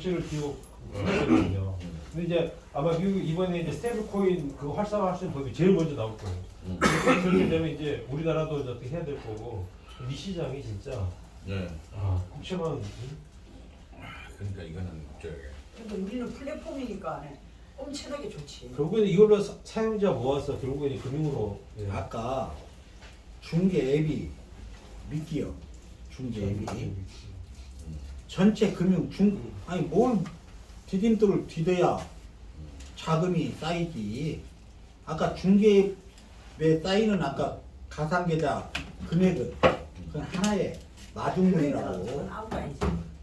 물질을 띄우고 있거든요. 근데 이제 아마 미국 이번에 이제 스테이블 코인 그 활성화하시는 법이 제일 먼저 나올 거예요. 그렇게 되면 이제 우리나라도 이제 어떻게 해야 될 거고 이 시장이 진짜 네. 국채만 그러니까 이거는 저기 근데 우리는 플랫폼이니까 엄청나게 좋지. 결국에는 이걸로 사용자 모아서 결국에는 금융으로 예. 아까 중개 앱이 미끼요. 중개 앱이 전체 금융 중 아니 뭘 디딤돌을 디뎌야 자금이 쌓이지. 아까 중개에 쌓이는 아까 가상계좌 금액은 그건 하나의 마중물이라고.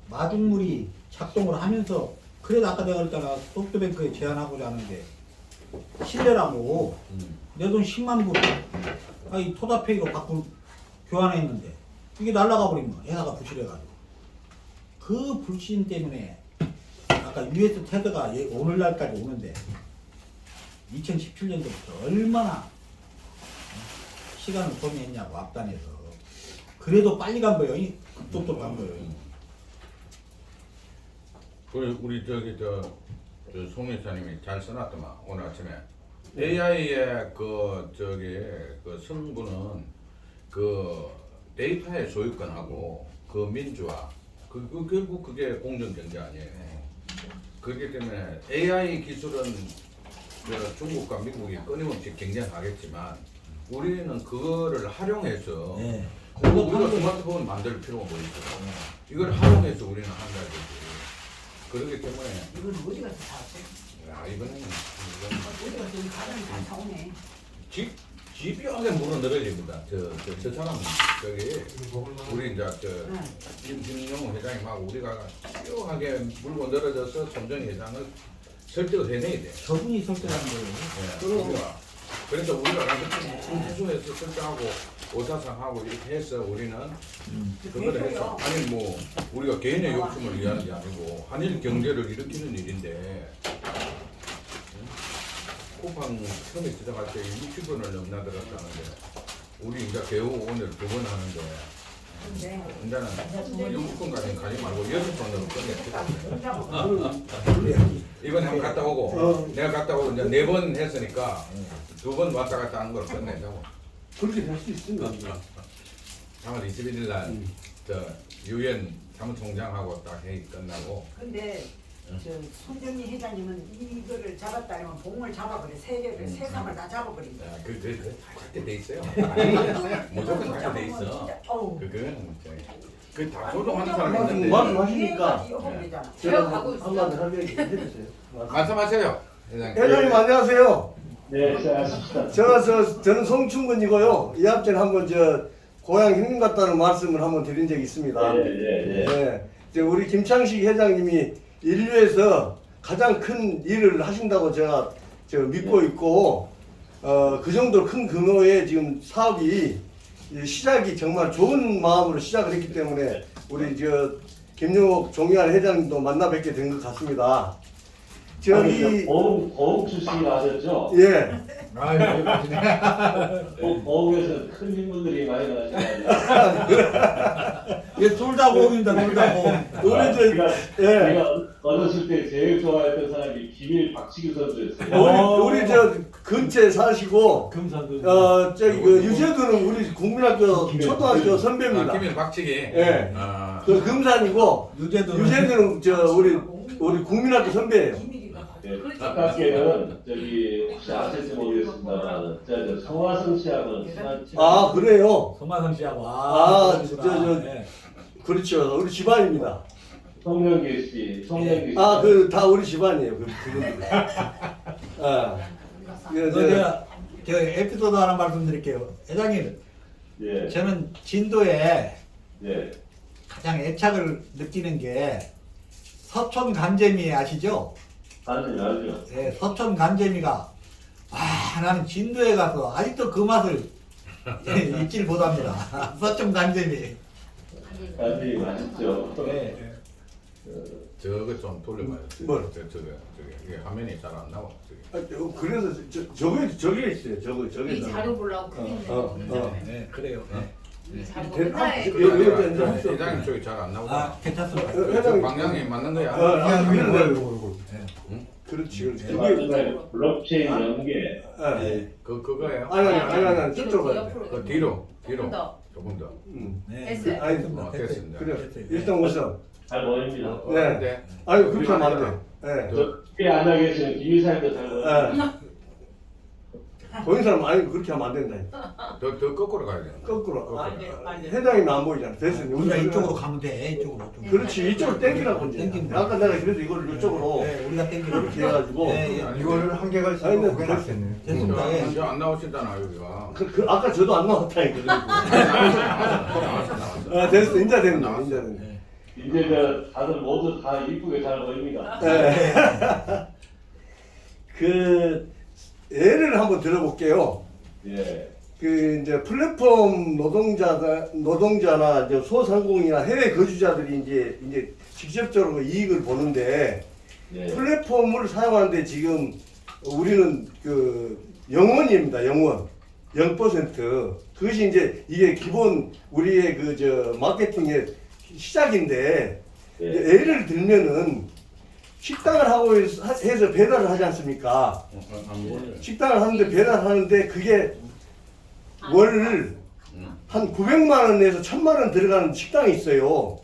마중물이 작동을 하면서 그래도 아까 내가 그랬잖아. 소프트뱅크에 제안하고자 하는데 신뢰라고 내 돈 10만 불 아니 토다페이로 교환했는데 이게 날라가 버리면 회사가 부실해가지고 그 불신 때문에 아까 US 테드가 오늘날까지 오는데 2017년도부터 얼마나 시간을 소비했냐고 앞단에서 그래도 빨리 간 거예요. 급속도로 간 거예요. 우리 저기 송 여사님이 잘 써놨더만 오늘 아침에 AI의 그 저기 그 성분은 그 데이터의 소유권하고 그 민주화 결국 그게 공정 경제 아니에요. 그렇기 때문에 AI 기술은 중국과 미국이 끊임없이 경쟁하겠지만 우리는 그거를 활용해서 네. 우리가 스마트폰 만들 필요가 뭐 있어요. 이걸 활용해서 우리는 한다야 되지. 그렇기 때문에 이건 어디 가서 사왔어? 야 이거는 어디 가서 이 가방이 다 사오네. 집요하게 물어 늘어집니다. 저 사람 저기 우리 이제 김용호 회장님하고 우리가 집요하게 물고 늘어져서 손정희 회장을 설득을 해내야 돼. 저분이 설득하는 거예요. 그래서 우리가 군수에서 설득하고 오사상하고 이렇게 해서 우리는 그걸 해서 아니 뭐 우리가 개인의 욕심을 위하는 게 아니고 한일 경제를 일으키는 일인데 쿠팡 처음에 시작할 때 60원을 넘나 들었다는데 우리 이제 겨우 오늘 2번 하는데 이제는 60원까지는 가지 말고 6번으로 끝냈지. 이번에 한번 갔다 오고 내가 갔다 오고 이제 4번 했으니까 2번 왔다 갔다 하는 걸 끝내자고. 그렇게 될 수 있습니다. 3월 21일 날 유엔 사무총장하고 딱 회의 끝나고. 근데 손정희 회장님은 이거를 잡았다면 봉을 잡아버려. 세 개를 세 삼을 다 잡아버린다. 그렇게 돼 있어요. 무조건 그렇게 돼 있어. 그건 그다 소송하는 사람이 있는데. 말씀하시니까 제가 한마디 할 얘기 해주세요. 말씀하세요. 회장님 안녕하세요. 네, 시작하십시다. 저는 송충근이고요. 이 앞전에 한번 고향 형님 같다는 말씀을 한번 드린 적이 있습니다. 네. 우리 김창식 회장님이 인류에서 가장 큰 일을 하신다고 제가 믿고 있고 그 정도로 큰 규모의 지금 사업이 시작이 정말 좋은 마음으로 시작을 했기 때문에 우리 김용옥 종이할 회장님도 만나 뵙게 된 것 같습니다. 어묵 출신이 하셨죠? 예. 어묵에서 큰 인물들이 많이 나시잖아요. 둘 다 고음입니다. 둘 다 고음. 제가 어렸을 때 제일 좋아했던 사람이 김일 박치기 선수였어요. 우리 근처에 사시고 금산도 유재두는 우리 국민학교 초등학교 선배입니다. 김일 박치기. 예. 금산이고 유재두는 우리 국민학교 선배예요. 네, 가깝게는 혹시 아실지 모르겠습니다만 성화성 씨하고는 친한 그래요? 송마성 씨하고 그렇죠. 우리 집안입니다. 송영길 씨, 송영길 씨. 다 우리 집안이에요. 그분들. 제가 에피소드 하나 말씀드릴게요. 회장님, 예. 저는 진도에 예. 가장 애착을 느끼는 게 서촌 간재미 아시죠? 알죠. 네, 서촌 간재미가 나는 진도에 가서 아직도 그 맛을 잊지를 못합니다. 서촌 간재미. 간이 맛있죠. 네. 저거 좀 돌려봐요. 뭘? 이게 화면이 잘 안 나와. 그래서 저게 있어요. 저게. 이 자료 보려고 네, 그래요. 네. 회장님 쪽이 잘 안 나오잖아. 아, 괜찮습니다. 저 방향이 맞는 거야. 그렇지, 그렇지. 그게 마지막에 블록체인 연계. 그거예요. 아니, 저쪽으로 가야 돼. 그 뒤로 조금 더. 조금 더. 네. 됐어요. 아니, 됐습니다. 그래. 일단 오세요. 잘 보입니다. 네. 아니, 그렇게 하면 안 돼. 예. 저에 앉아 계시는 김일사님도 잘 보입니다. 보이는 사람 아니 그렇게 하면 안 된다. 더 거꾸로 가야 돼. 거꾸로. 안 돼, 안 돼. 회장님은 안 보이잖아. 됐으니 우리가 이쪽으로 가면 돼. 이쪽으로. 좀. 그렇지, 이쪽으로 땡기라고 이제. 땡기는 거야. 아까 내가 그래도 이걸 이쪽으로 네, 우리가 땡기는 이렇게 해가지고. 이거를 한계가 있어서 아니, 근데 그게 됐- 낫겠네. 됐습니다. 예. 저안 나오시잖아 여기가. 아까 저도 안 나왔다니까. 나왔어. 됐어, 인자 됐네, 나왔어. 인자 됐네. 이제 저 다들 모두 다 이쁘게 잘 보입니다. 그 예를 한번 들어볼게요. 예. 그 이제 플랫폼 노동자나 이제 소상공인이나 해외 거주자들이 이제 직접적으로 이익을 보는데 예. 플랫폼을 사용하는데 지금 우리는 그 0원입니다. 0%. 그것이 이제 이게 기본 우리의 그 저 마케팅의 시작인데 예. 예를 들면은 식당을 하고 해서 배달을 하지 않습니까? 안 보여. 식당을 하는데 배달하는데 그게 월 한 900만 원에서 1000만 원 들어가는 식당이 있어요.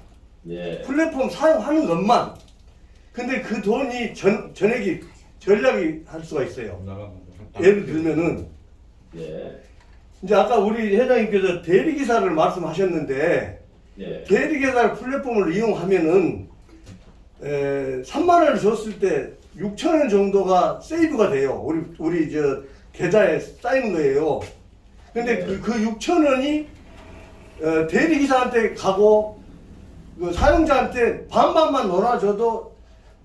예. 플랫폼 사용하는 것만. 근데 그 돈이 전액이 전략이 할 수가 있어요. 예를 들면은 예. 이제 아까 우리 회장님께서 대리기사를 말씀하셨는데 예. 대리기사 플랫폼을 이용하면은 3만 원을 줬을 때 6천 원 정도가 세이브가 돼요. 우리 저 계좌에 쌓이는 거예요. 근데 그 6천 원이 대리기사한테 가고 그 사용자한테 반반만 놀아줘도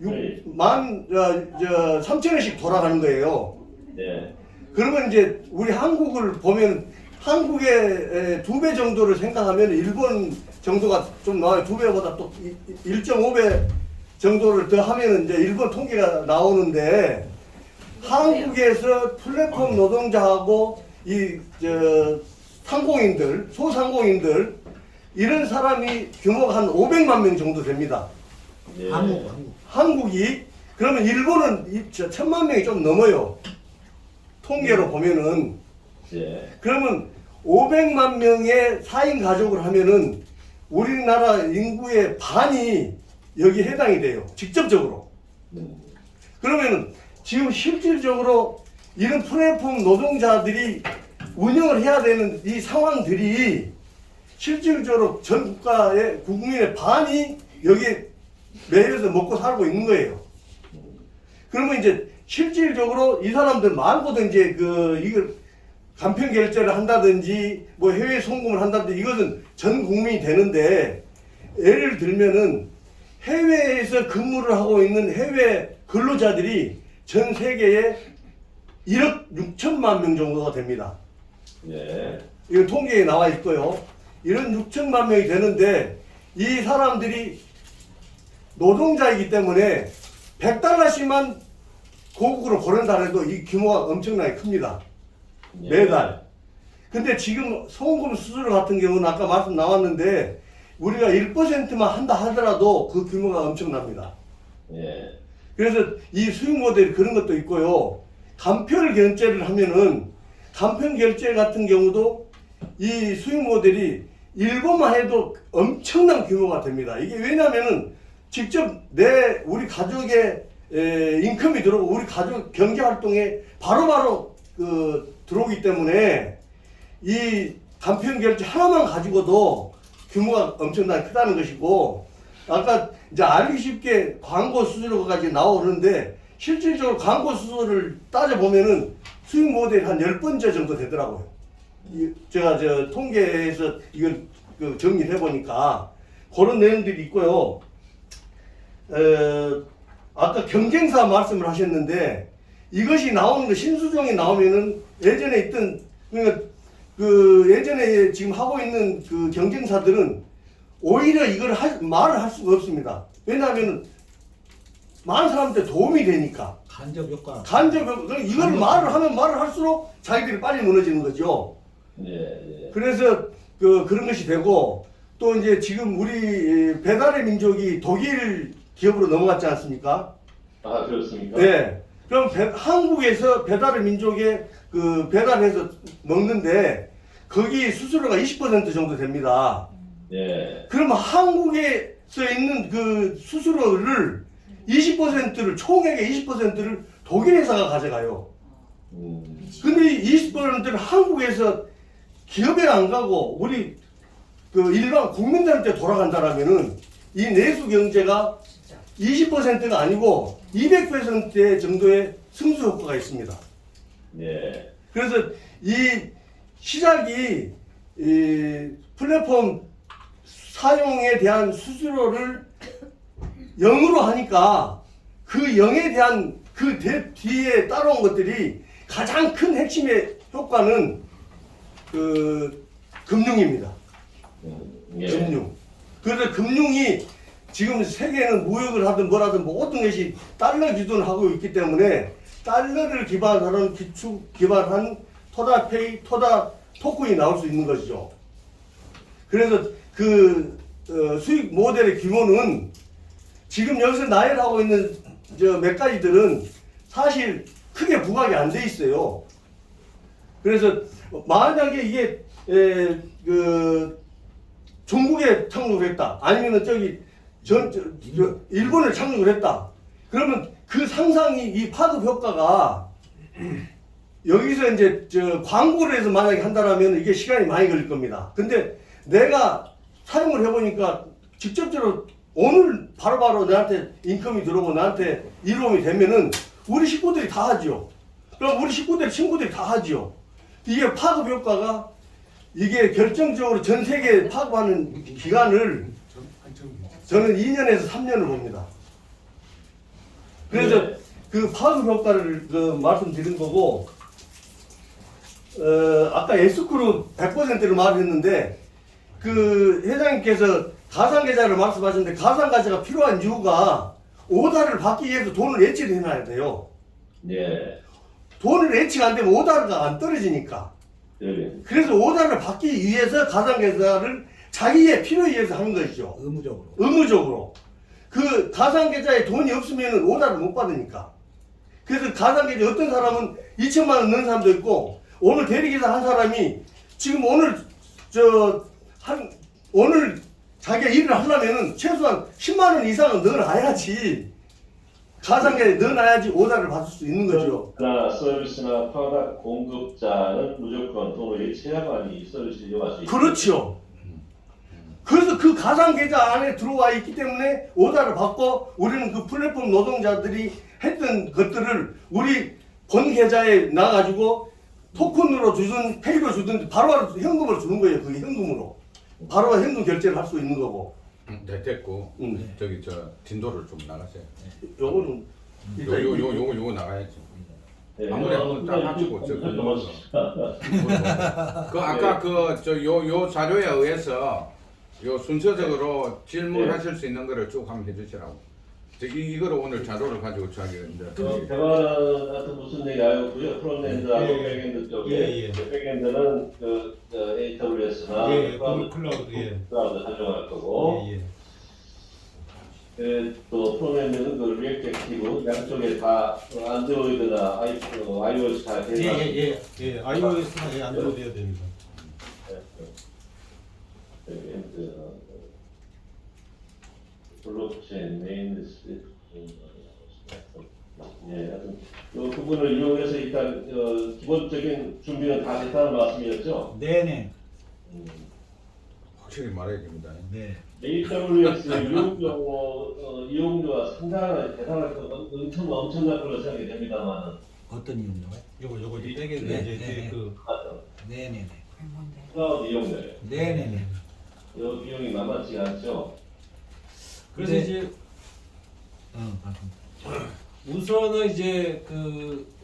3,000원씩 돌아가는 거예요. 예. 그러면 이제 우리 한국을 보면 한국의 2배 정도를 생각하면 일본 정도가 좀 나와요. 2배보다 또 1.5배 정도를 더 하면 이제 일본 통계가 나오는데 한국에서 플랫폼 노동자하고 상공인들, 소상공인들 이런 사람이 규모가 한 500만 명 정도 됩니다. 예. 한국이 그러면 일본은 1000만 명이 좀 넘어요. 통계로 보면은 예. 그러면 500만 명의 4인 가족을 하면은 우리나라 인구의 반이 여기 해당이 돼요. 직접적으로. 그러면은 지금 실질적으로 이런 플랫폼 노동자들이 운영을 해야 되는 이 상황들이 실질적으로 전 국가의 국민의 반이 여기에 매여서 먹고 살고 있는 거예요. 그러면 이제 실질적으로 이 사람들 말고도 이제 이걸 간편 결제를 한다든지 뭐 해외 송금을 한다든지 이것은 전 국민이 되는데 예를 들면은 해외에서 근무를 하고 있는 해외 근로자들이 전 세계에 1억 6천만 명 정도가 됩니다. 예. 이거 통계에 나와 있고요. 이런 6천만 명이 되는데 이 사람들이 노동자이기 때문에 100달러씩만 고국으로 보낸다 해도 이 규모가 엄청나게 큽니다. 예. 매달. 근데 지금 송금 수수료 같은 경우는 아까 말씀 나왔는데 우리가 1%만 한다 하더라도 그 규모가 엄청납니다. 예. 그래서 이 수익 모델이 그런 것도 있고요. 간편 결제를 하면은 간편 결제 같은 경우도 이 수익 모델이 일본만 해도 엄청난 규모가 됩니다. 이게 왜냐면은 직접 우리 가족의 인컴이 들어오고 우리 가족 경제 활동에 바로바로 들어오기 때문에 이 간편 결제 하나만 가지고도 규모가 엄청나게 크다는 것이고 아까 이제 알기 쉽게 광고 수수료까지 나오는데 실질적으로 광고 수수료를 따져보면은 수익 모델이 한 10번째 정도 되더라고요. 제가 통계에서 이걸 정리를 해보니까 그런 내용들이 있고요. 아까 경쟁사 말씀을 하셨는데 이것이 나오는 거 신수종이 나오면은 예전에 있던 그러니까 예전에 지금 하고 있는 그 경쟁사들은 오히려 이걸 말을 할 수가 없습니다. 왜냐하면 많은 사람한테 도움이 되니까. 간접 효과. 이걸 말을 하면 말을 할수록 자기들이 빨리 무너지는 거죠. 예. 그래서 그런 것이 되고 또 이제 지금 우리 배달의 민족이 독일 기업으로 넘어갔지 않습니까? 아, 그렇습니까? 네. 그럼 한국에서 배달의 민족에 그 배달해서 먹는데 거기 수수료가 20% 정도 됩니다. 예. 그러면 한국에서 있는 그 수수료를 20%를 총액의 20%를 독일 회사가 가져가요. 근데 이 20%를 한국에서 기업에 안 가고 우리 그 일반 국민들한테 돌아간다라면은 이 내수 경제가 20%가 아니고 200% 정도의 승수 효과가 있습니다. 예. 그래서 이 시작이 이 플랫폼 사용에 대한 수수료를 0으로 하니까 그 0에 대한 그 뒤에 따라온 것들이 가장 큰 핵심의 효과는 그 금융입니다. 예. 금융. 그래서 금융이 지금 세계는 무역을 하든 뭘 하든 모든 것이 달러 기준하고 있기 때문에 달러를 기반한 기축 기반한 토다페이, 토다 토큰이 나올 수 있는 것이죠. 그래서 그 수익 모델의 규모는 지금 여기서 나열하고 있는 몇 가지들은 사실 크게 부각이 안 돼 있어요. 그래서 만약에 이게 중국에 착륙을 했다. 아니면은 일본을 착륙을 했다. 그러면 그 상상이 이 파급 효과가 여기서 이제 광고를 해서 만약에 한다라면 이게 시간이 많이 걸릴 겁니다. 근데 내가 사용을 해보니까 직접적으로 오늘 바로바로 나한테 인컴이 들어오고 나한테 이로움이 되면은 우리 식구들이 다 하죠. 그럼 우리 친구들이 다 하죠. 이게 파급 효과가 이게 결정적으로 전 세계에 파급하는 기간을 저는 2년에서 3년을 봅니다. 그래서 그 파급 효과를 말씀드린 거고, 아까 S그룹 100%를 말했는데, 그 회장님께서 가상계좌를 말씀하셨는데, 가상계좌가 필요한 이유가 오다를 받기 위해서 돈을 예치를 해놔야 돼요. 예. 돈을 예치가 안 되면 오다가 안 떨어지니까. 예. 그래서 오다를 받기 위해서 가상계좌를 자기의 필요에 의해서 하는 것이죠. 의무적으로. 그 가상계좌에 돈이 없으면 오다를 못 받으니까. 그래서 가상계좌 어떤 사람은 2천만 원 넣은 사람도 있고, 오늘 대리기사 한 사람이 지금 오늘 자기가 일을 하려면은 최소한 10만 원 이상은 넣어놔야지. 가상계좌에 넣어놔야지 오다를 받을 수 있는 거죠. 그러나 서비스나 프로덕트 공급자는 무조건 돈을 예치해야만이 서비스를 이용할 수 있습니다. 그렇죠. 그래서 그 가상계좌 안에 들어와 있기 때문에 오다를 받고 우리는 그 플랫폼 노동자들이 했던 것들을 우리 본 계좌에 놔가지고 토큰으로 주든 페이로 주든 바로 현금으로 주는 거예요. 그게 현금으로. 바로 현금 결제를 할 수 있는 거고. 네, 됐고 저기 진도를 좀 나가세요. 요거는 일단 요거 나가야지. 예. 아무래도 딱 하시고 그 아까 요 자료에 의해서 요 순서적으로 질문하실 수 있는 거를 쭉 한번 해주시라고. 이거를 오늘 자료를 가지고 저하기는데. 대화는 하여튼 무슨 얘기 알고요. 프론트엔드하고 백엔드 쪽에 백엔드는 AWS나 클라우드 사용할 거고 또 프론트엔드는 그 리액트 액티브 양쪽에 다 안드로이드나 iOS 다 예, iOS나 안드로이드 해야 됩니다. 블록체인, 메인리스트, 하여튼 이 부분을 이용해서 일단 기본적인 준비는 다 됐다는 말씀이었죠? 네네. 확실히 말해야 됩니다. 네. AWS 이용료가 상당히 대단할 거 엄청날 걸로 생각이 됩니다만. 어떤 이유인가요? 요거 빼겠네. 네, 이제 네, 그 네네네. 클라우드 이용료. 네네네. 이 비용이 만만치 않죠? 그래서 네. 이제 우선은 이제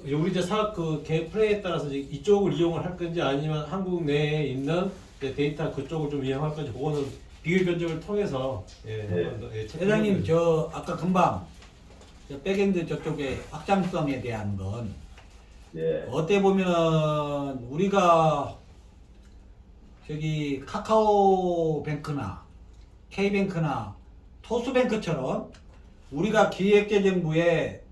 우리 이제 사업 플레이에 따라서 이제 이쪽을 이용을 할 건지 아니면 한국 내에 있는 데이터 그쪽을 좀 이용할 건지 그거는 비교 견적을 통해서 회장님 저 아까 금방 저 백엔드 저쪽에 확장성에 대한 건 어떻게 보면 우리가 저기 카카오뱅크나 K뱅크나 토스뱅크처럼 우리가 기획재정부에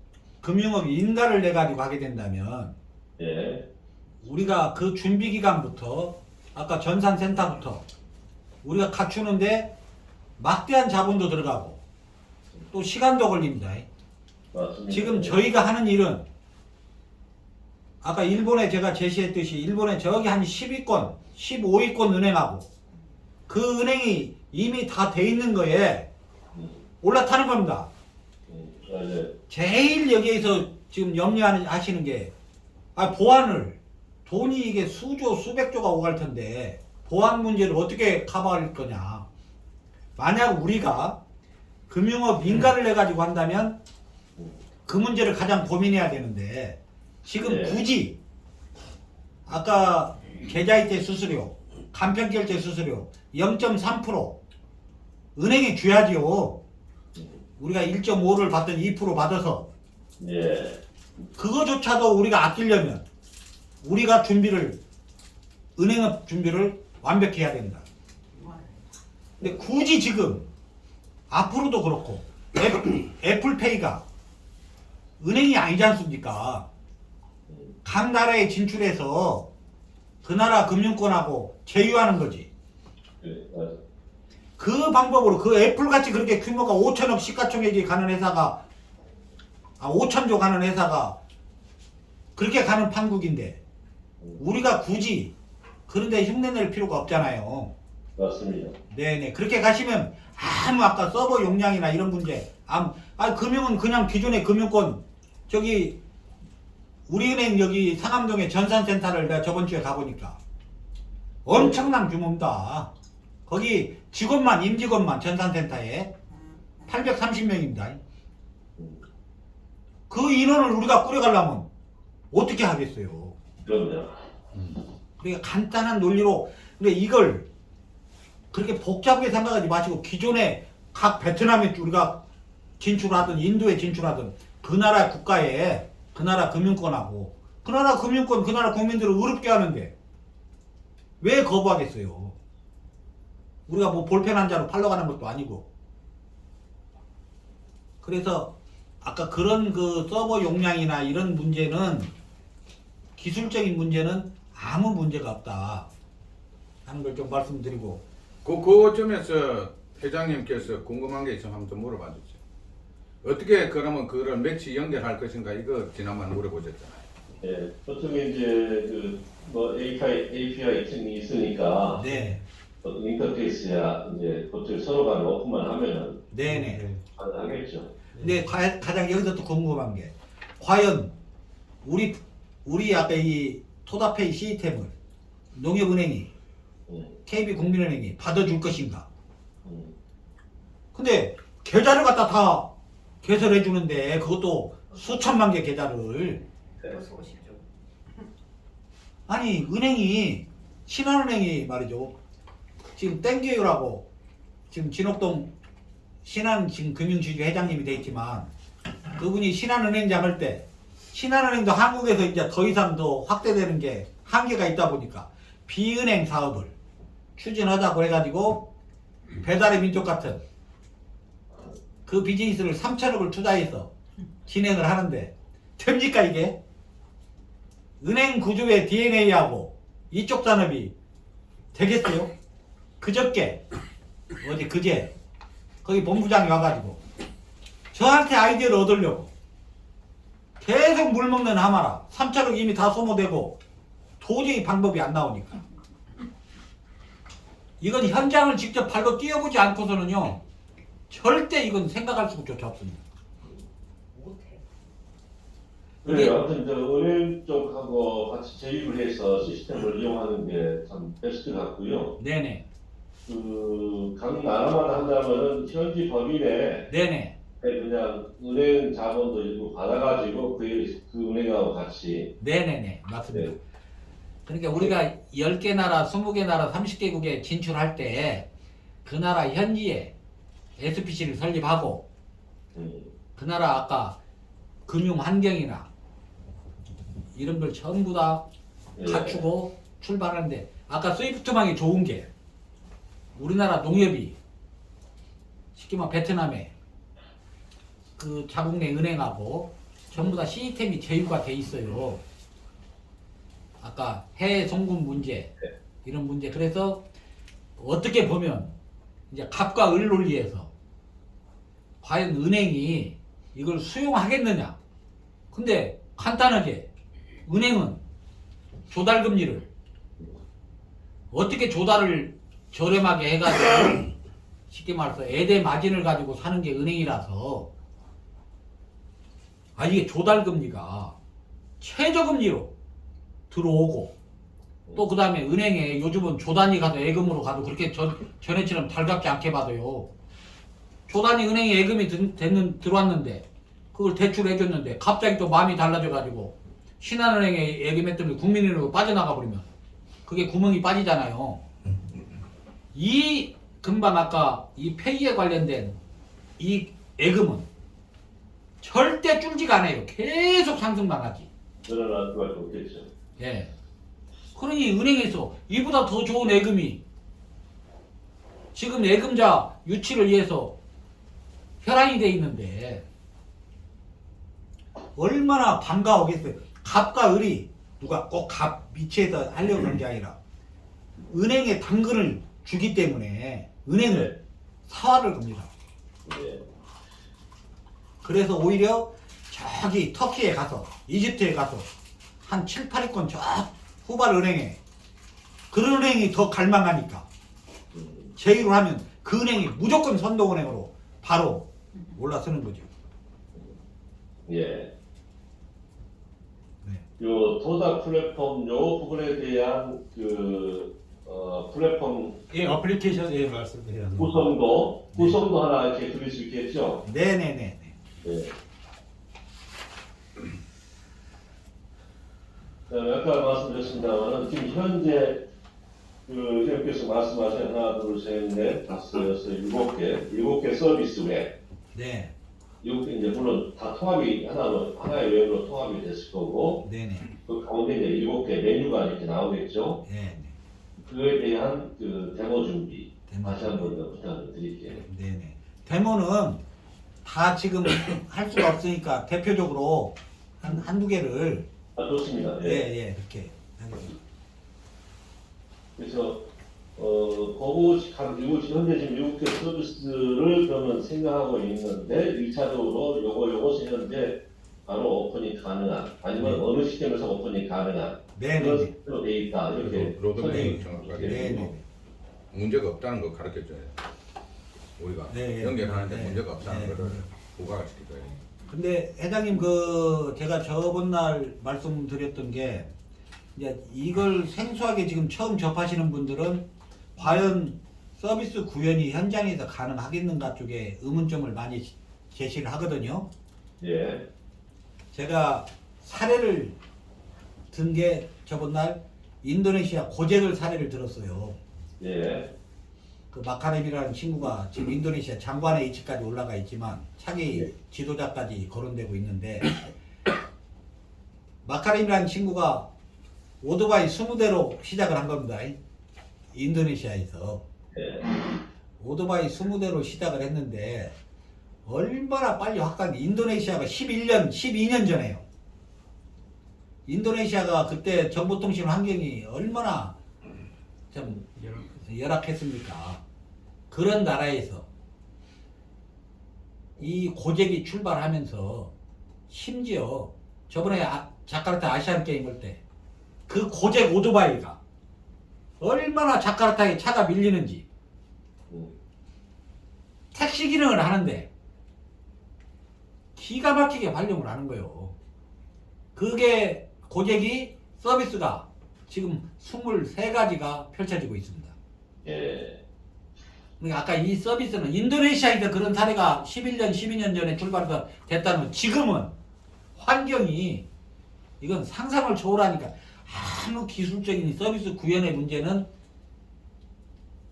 금융업 인가를 내가지고 하게 된다면 예. 우리가 그 준비 기간부터 아까 전산센터부터 우리가 갖추는데 막대한 자본도 들어가고 또 시간도 걸립니다. 맞습니다. 지금 저희가 하는 일은 아까 일본에 제가 제시했듯이 일본에 저기 한 10위권, 15위권 은행하고 그 은행이 이미 다 돼 있는 거에 올라타는 겁니다. 네. 제일 여기에서 지금 염려하시는 게 보안을 돈이 이게 수조 수백조가 오갈 텐데 보안 문제를 어떻게 커버할 거냐. 만약 우리가 금융업 인가를 내 가지고 한다면 그 문제를 가장 고민해야 되는데 지금 네. 굳이 아까 계좌이체 수수료, 간편결제 수수료 0.3% 은행에 줘야지요. 우리가 1.5를 받든 2% 받아서 예. 그거조차도 우리가 아끼려면 우리가 은행업 준비를 완벽히 해야 된다. 근데 굳이 지금 앞으로도 그렇고 애플페이가 은행이 아니지 않습니까? 각 나라에 진출해서 그 나라 금융권하고 제휴하는 거지. 네, 맞아요. 그 방법으로 그 애플같이 그렇게 규모가 5천억 시가총액이 가는 회사가 5천조 가는 회사가 그렇게 가는 판국인데 우리가 굳이 그런데 흉내낼 필요가 없잖아요. 맞습니다. 네네. 그렇게 가시면 아까 서버 용량이나 이런 문제 금융은 그냥 기존의 금융권 저기 우리은행 여기 상암동에 전산센터를 내가 저번 주에 가보니까 엄청난 규모입니다. 거기 임직원만 전산센터에 830명입니다. 그 인원을 우리가 꾸려가려면 어떻게 하겠어요? 그럼요. 그러니까 간단한 논리로 근데 이걸 그렇게 복잡하게 생각하지 마시고 기존에 각 베트남에 우리가 진출하든 인도에 진출하든 그 나라 국가에 그 나라 금융권하고 그 나라 금융권 그 나라 국민들을 어렵게 하는데 왜 거부하겠어요? 우리가 뭐 볼펜 한 자로 팔러 가는 것도 아니고. 그래서 아까 그런 그 서버 용량이나 이런 문제는 기술적인 문제는 아무 문제가 없다 하는 걸 좀 말씀드리고. 그 점에서 회장님께서 궁금한 게 있으면 한번 좀 물어봐 주세요. 어떻게 그러면 그걸 매치 연결할 것인가 이거 지난번에 물어보셨잖아요. 예. 보통 이제 뭐 API 층이 있으니까 네, 인터페이스야 이제 그쪽 서로 간에 오픈만 하면은 네네. 가능하겠죠. 근데 가장 여기서 또 궁금한 게 과연 우리 아까 이 토다페이 시스템을 농협은행이 KB국민은행이 받아줄 것인가? 근데 계좌를 갖다 다 개설해 주는데 그것도 수천만 개 계좌를 어서 오십시오. 아니 은행이 신한은행이 말이죠. 지금 땡겨요라고 지금 진옥동 신한 지금 금융지주 회장님이 돼 있지만 그분이 신한은행장 할 때 신한은행도 한국에서 이제 더 이상 더 확대되는 게 한계가 있다 보니까 비은행 사업을 추진하자고 해가지고 배달의 민족 같은 그 비즈니스를 3천억을 투자해서 진행을 하는데 됩니까 이게? 은행 구조의 DNA하고 이쪽 산업이 되겠어요? 그저께 그제 거기 본부장이 와가지고 저한테 아이디어를 얻으려고 계속 물먹는 하마라 3천억 이미 다 소모되고 도저히 방법이 안 나오니까 이건 현장을 직접 발로 뛰어보지 않고서는요 절대 이건 생각할 수조차 없습니다. 네, 아무튼 은행 쪽하고 같이 제휴를 해서 시스템을 이용하는 게 참 베스트 같고요. 네네. 각 나라마다 한다면은 현지 법인에 네네. 그냥 은행 자본도 일부 받아가지고 그 은행하고 같이. 네네네. 맞습니다. 네. 그러니까 우리가 10개 나라, 20개 나라, 30개국에 진출할 때 그 나라 현지에 SPC를 설립하고 그 나라 아까 금융 환경이나 이런 걸 전부 다 갖추고 출발하는데 아까 스위프트망이 좋은 게 우리나라 농협이 쉽게 말하면 베트남에 그 자국 내 은행하고 전부 다 시스템이 제휴가 돼 있어요. 아까 해외 송금 문제 이런 문제. 그래서 어떻게 보면 이제 갑과 을 논리에서 과연 은행이 이걸 수용하겠느냐. 근데 간단하게 은행은 조달금리를 어떻게 조달을 저렴하게 해가지고 쉽게 말해서 애대 마진을 가지고 사는 게 은행이라서 이게 조달금리가 최저금리로 들어오고 또 그 다음에 은행에 요즘은 조단위 가도 예금으로 가도 그렇게 전에처럼 달갑지 않게 받아요. 조단위 은행에 예금이 들어왔는데 그걸 대출해줬는데 갑자기 또 마음이 달라져가지고 신한은행에 예금했더니 국민은행으로 빠져나가 버리면 그게 구멍이 빠지잖아요. 이 금방 아까 이 폐기에 관련된 이 예금은 절대 줄지가 않아요. 계속 상승만 하지. 늘어날 수밖에 없겠죠. 예. 그러니 은행에서 이보다 더 좋은 예금이 지금 예금자 유치를 위해서 혈안이 돼 있는데 얼마나 반가우겠어요. 갑과 을이 누가 꼭 갑 위치에서 하려고 하는 게 아니라 은행에 당근을 주기 때문에 은행을 사활을 겁니다. 예. 그래서 오히려 저기 터키에 가서 이집트에 가서 한 7, 8위권 저 후발 은행에 그런 은행이 더 갈망하니까 제휴를 하면 그 은행이 무조건 선도은행으로 바로 올라서는 거죠. 예. 네. 요 도다 플랫폼 요 부분에 대한 플랫폼 예, 어플리케이션 예 말씀드려요. 구성도 하나 이렇게 드릴 수 있겠죠? 네네네. 네. 아까 말씀드렸습니다만은 지금 현재 그 회원께서 말씀하신 하나, 둘, 셋, 넷, 다섯, 여섯, 일곱 개 서비스 웹. 네. 이것도 이제 물론 다 통합이 하나의 웹으로 통합이 됐을 거고 네네. 그 가운데 이제 7개 메뉴가 이렇게 나오겠죠. 네. 그거에 대한 그 데모 준비 데모 다시 한번 더 부탁을 드릴게요. 네네. 데모는 다 지금 할 수가 없으니까 대표적으로 한두 개를 좋습니다. 예, 이렇게 하겠습니다. 그래서 현재 지금 6개 서비스를 그러면 생각하고 있는데 1차적으로 요거 현재 바로 오픈이 가능한 아니면 어느 시점에서 오픈이 가능한 그런 네네. 식으로 돼 있다 이렇게 로드맵을 정확하게 네네. 문제가 없다는 거 가르쳐줘야 돼. 우리가 네, 연결하는데 네. 문제가 없다는 네. 거를 부각을 시켜줘야 돼. 근데 회장님 제가 저번 날 말씀드렸던 게 이제 이걸 생소하게 지금 처음 접하시는 분들은 과연 서비스 구현이 현장에서 가능하겠는가 쪽에 의문점을 많이 제시를 하거든요. 예. 제가 사례를 든 게 저번 날 인도네시아 고잭을 사례를 들었어요. 예. 그 마카렘이라는 친구가 지금 인도네시아 장관의 위치까지 올라가 있지만 차기 지도자까지 거론되고 있는데 마카렘이라는 친구가 오토바이 20대로 시작을 한 겁니다. 인도네시아에서 예. 오토바이 20대로 시작을 했는데 얼마나 빨리 확산이 인도네시아가 12년 전에요. 인도네시아가 그때 정보통신 환경이 얼마나 좀 열악했습니까? 그런 나라에서 이 고잭이 출발하면서 심지어 저번에 자카르타 아시안 게임 올 때 그 고잭 오토바이가 얼마나 자카르타에 차가 밀리는지 택시 기능을 하는데 기가 막히게 활용을 하는 거예요. 그게 고잭이 서비스가 지금 23가지가 펼쳐지고 있습니다. 예. 그러니까 아까 이 서비스는 인도네시아에서 그런 사례가 11년, 12년 전에 출발해서 됐다는 지금은 환경이 이건 상상을 초월하니까 아무 기술적인 서비스 구현의 문제는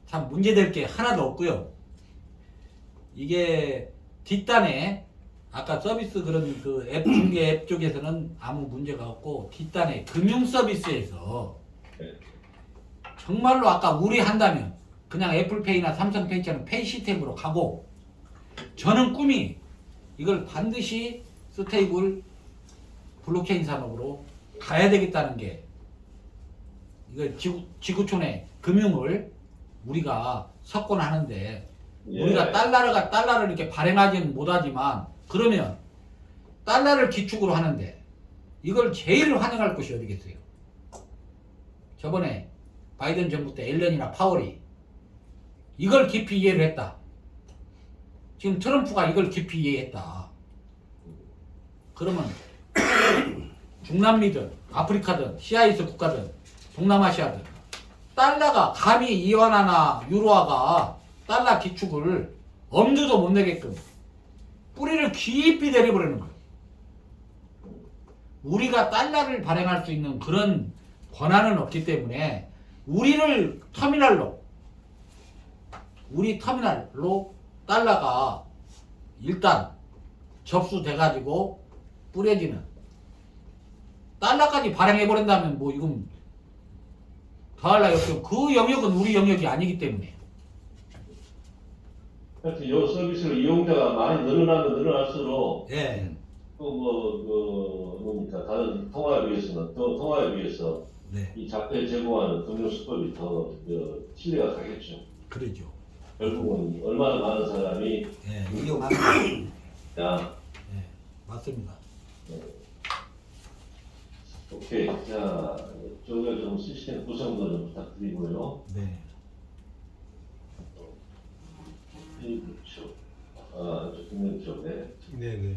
참 문제될 게 하나도 없고요. 이게 뒷단에 아까 서비스 그런 그 앱 중개 앱 쪽에서는 아무 문제가 없고 뒷단에 금융 서비스에서 정말로 아까 우리 한다면 그냥 애플페이나 삼성페이처럼 페이 시스템으로 가고, 저는 꿈이 이걸 반드시 스테이블 블록체인 산업으로 가야 되겠다는 게, 이거 지구촌의 금융을 우리가 석권하는데, 예. 우리가 달러를 이렇게 발행하지는 못하지만, 그러면 달러를 기축으로 하는데 이걸 제일 환영할 곳이 어디겠어요? 저번에 바이든 정부 때 앨런이나 파월이 이걸 깊이 이해를 했다. 지금 트럼프가 이걸 깊이 이해했다. 그러면 중남미든 아프리카든 CIS 국가든 동남아시아든 달러가 감히 이완화나 유로화가 달러 기축을 엄두도 못 내게끔 뿌리를 깊이 내려버리는 거예요. 우리가 달러를 발행할 수 있는 그런 권한은 없기 때문에 우리 터미널로 달러가 일단 접수돼가지고 뿌려지는, 달러까지 발행해버린다면 뭐 이건 더할 나위 없죠. 그 영역은 우리 영역이 아니기 때문에. 하여튼 이 서비스를 이용자가 많이 늘어나면 늘어날수록 예. 뭡니까, 다른 통화에 비해서 네. 이 자폐 제공하는 금융 수법이 더 신뢰가 가겠죠. 그러죠. 결국은 얼마나 많은 사람이 예. 이용하는. 야, 예. 맞습니다. 오케이. 자, 이쪽에 좀 시스템 구성도 좀 부탁드리고요. 네. 그렇죠. 금융 쪽에. 네네.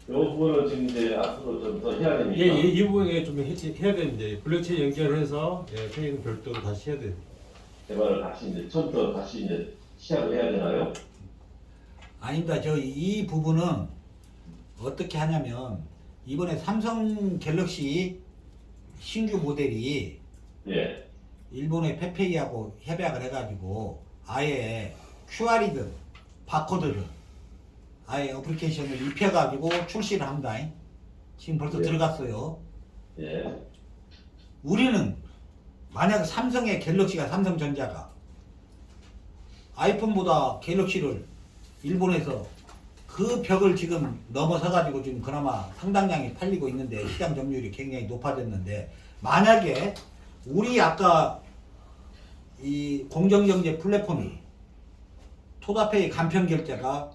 이 부분은 지금 이제 앞으로 좀 더 해야 됩니까? 예, 이 부분에 좀 해야 되는데 블록체인 연결해서 페이는 별도로 다시 해야 돼요. 개발을 다시 이제 처음부터 다시 이제 시작을 해야 되나요? 아닙니다. 이 부분은 어떻게 하냐면, 이번에 삼성 갤럭시 신규 모델이 예. 일본의 페페이하고 협약을 해가지고 아예 QR이든 바코드든 아예 어플리케이션을 입혀가지고 출시를 합니다. 지금 벌써 예. 들어갔어요. 예. 우리는 만약 삼성의 갤럭시가, 삼성전자가 아이폰보다 갤럭시를 일본에서 그 벽을 지금 넘어서가지고 지금 그나마 상당량이 팔리고 있는데, 시장 점유율이 굉장히 높아졌는데, 만약에 우리 아까 이 공정경제 플랫폼이 토다페이 간편결제가,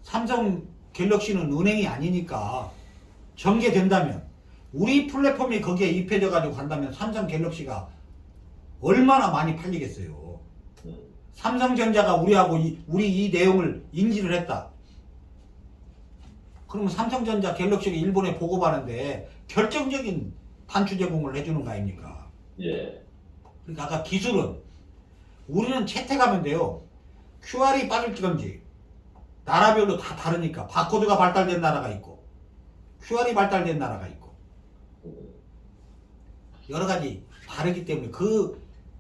삼성 갤럭시는 은행이 아니니까 전개된다면, 우리 플랫폼이 거기에 입혀져 가지고 간다면 삼성 갤럭시가 얼마나 많이 팔리겠어요. 삼성전자가 우리하고 우리 이 내용을 인지를 했다. 그러면 삼성전자 갤럭시가 일본에 보고받는데 결정적인 단추 제공을 해주는 거 아닙니까? 예. 그러니까 아까 기술은 우리는 채택하면 돼요. QR이 빠질 건지 나라별로 다 다르니까 바코드가 발달된 나라가 있고 QR이 발달된 나라가 있고 여러 가지 다르기 때문에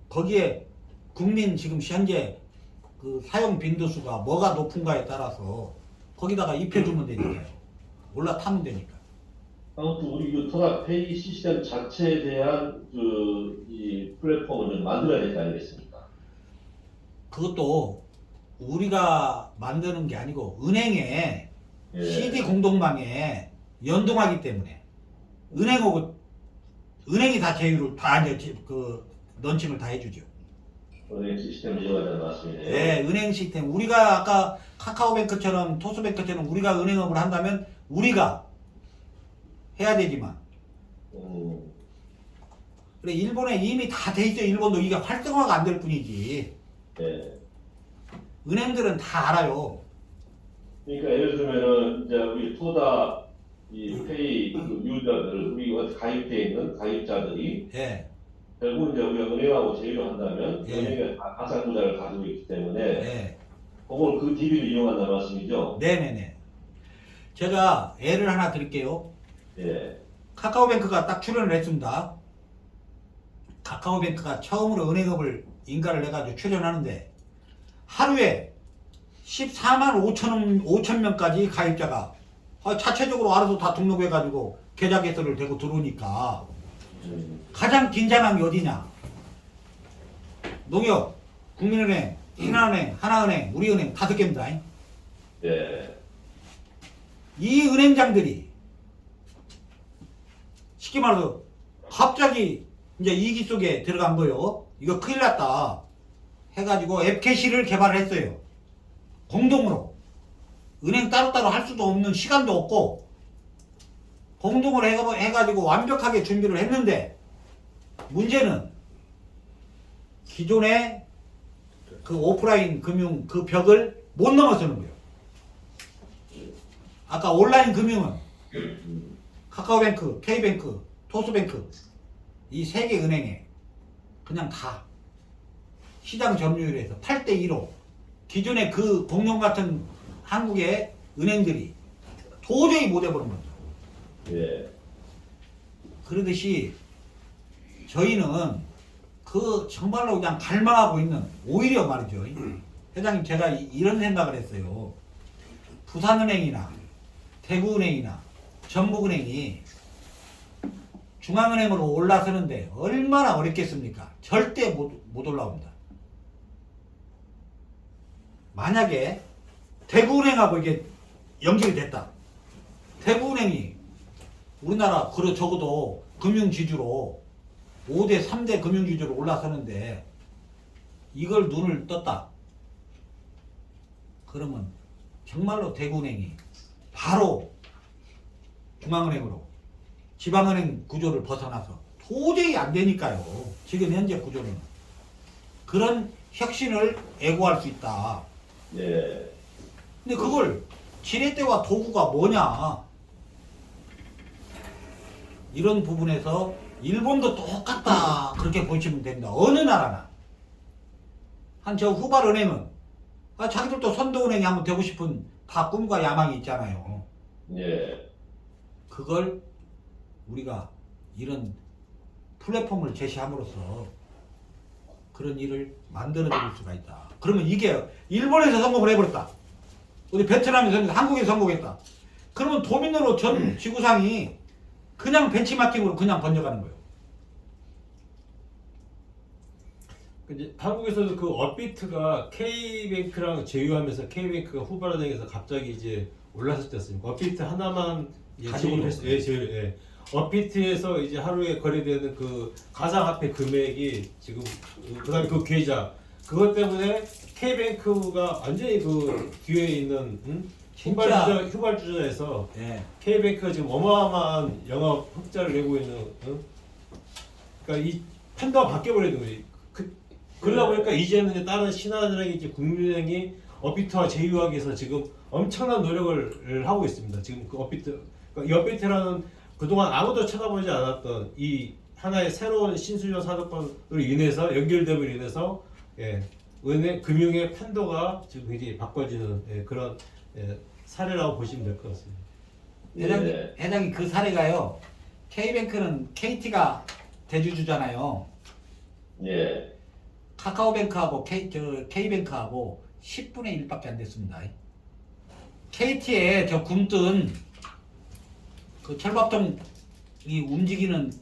거기에 국민 지금 현재 그 사용 빈도수가 뭐가 높은가에 따라서 거기다가 입혀주면 되니까요. 올라타면 되니까. 아무튼 우리 그 토닥페이 시스템 자체에 대한 이 플랫폼을 좀 만들어야 될 거 아니겠습니까? 그것도 우리가 만드는 게 아니고 은행에 예. CD 공동망에 연동하기 때문에 은행이 다 제휴를 다 이제 런칭을 다 해주죠. 은행 시스템을 이용하자는 말씀이네요. 네, 은행 시스템. 우리가 아까 카카오뱅크처럼 토스뱅크처럼 우리가 은행업을 한다면 우리가 해야 되지만, 그래 일본에 이미 다 돼 있어. 일본도 이게 활성화가 안 될 뿐이지. 네. 은행들은 다 알아요. 그러니까 예를 들면은 이제 우리 토다 이 페이 그 유저들, 우리 가입돼 있는 가입자들이 예, 결국 이제 우리가 은행하고 제휴를 한다면 예. 은행의 가상구자를 가지고 있기 때문에 예, 그걸 그 DB를 이용한다는 말씀이죠. 네네네. 제가 예를 하나 드릴게요. 예. 카카오뱅크가 딱 출연을 했습니다. 카카오뱅크가 처음으로 은행업을 인가를 해가지고 출연하는데 하루에 14만 5천 명까지 가입자가 자체적으로 알아서 다 등록해가지고 계좌 개설을 되고 들어오니까 가장 긴장한 게 어디냐? 농협, 국민은행, 신한은행, 하나은행, 우리은행 5개입니다. 예. 이 은행장들이 쉽게 말해서 갑자기 이제 이기 속에 들어간 거요. 이거 큰일 났다 해가지고 앱캐시를 개발했어요. 공동으로. 은행 따로따로 할 수도 없는 시간도 없고 공동으로 해가지고 완벽하게 준비를 했는데 문제는 기존의 그 오프라인 금융 그 벽을 못 넘어서는 거예요. 아까 온라인 금융은 카카오뱅크, K뱅크, 토스뱅크 이 3개 은행에 그냥 다 시장 점유율에서 8대1로 기존의 그 공룡 같은 한국의 은행들이 도저히 못 해보는 거죠. 예. 그러듯이 저희는 그 정말로 그냥 갈망하고 있는 오히려 말이죠. 회장님 제가 이런 생각을 했어요. 부산은행이나 대구은행이나 전북은행이 중앙은행으로 올라서는데 얼마나 어렵겠습니까? 절대 못 올라옵니다. 만약에 대구은행하고 이게 연결이 됐다. 대구은행이 우리나라 그래 적어도 금융지주로 5대 3대 금융지주로 올라서는데 이걸 눈을 떴다. 그러면 정말로 대구은행이 바로 중앙은행으로 지방은행 구조를 벗어나서 도저히 안 되니까요. 지금 현재 구조는. 그런 혁신을 애고할 수 있다. 예. 근데 그걸 지렛대와 도구가 뭐냐. 이런 부분에서 일본도 똑같다. 그렇게 보시면 됩니다. 어느 나라나. 한 저 후발은행은 자기들도 선도은행이 한번 되고 싶은 다 꿈과 야망이 있잖아요. 예. 그걸 우리가 이런 플랫폼을 제시함으로써 그런 일을 만들어 드릴 수가 있다. 그러면 이게 일본에서 성공을 해버렸다. 우리 베트남에서 성공했다. 한국에서 성공했다. 그러면 도민으로 전 지구상이 그냥 벤치마킹으로 그냥 번져가는 거예요. 이제 한국에서도 그 업비트가 K뱅크랑 제휴하면서 K뱅크가 후발은행에서 갑자기 이제 올랐을 때였습니다. 업비트 하나만 가지고 제휴했어요. 예, 제휴. 예. 업비트에서 이제 하루에 거래되는 그 가상화폐 금액이 지금 그다음에 그 계좌 그것 때문에 K뱅크가 완전히 그 뒤에 있는 휘발주자에서 예. K뱅크가 지금 어마어마한 영업 흑자를 내고 있는 그러니까 이 판도가 바뀌어버리는 거지. 그러다 보니까 이제는 이제 다른 신한은행이 이제 국민은행이 업비트와 제휴하기 위해서 지금 엄청난 노력을 하고 있습니다. 지금 그 업비트, 그러니까 이 업비트라는 그동안 아무도 쳐다보지 않았던 이 하나의 새로운 신수요 사도권으로 인해서 연결됨으로 인해서 예, 은행 금융의 판도가 지금 굉장히 바꿔지는 예, 그런 예, 사례라고 보시면 될 것 같습니다. 회장님 그 사례가요. K뱅크는 KT가 대주주잖아요. 예. 카카오뱅크하고 K뱅크하고 10분의 1밖에 안 됐습니다. KT에 저 굼뜬 그 철밥통이 움직이는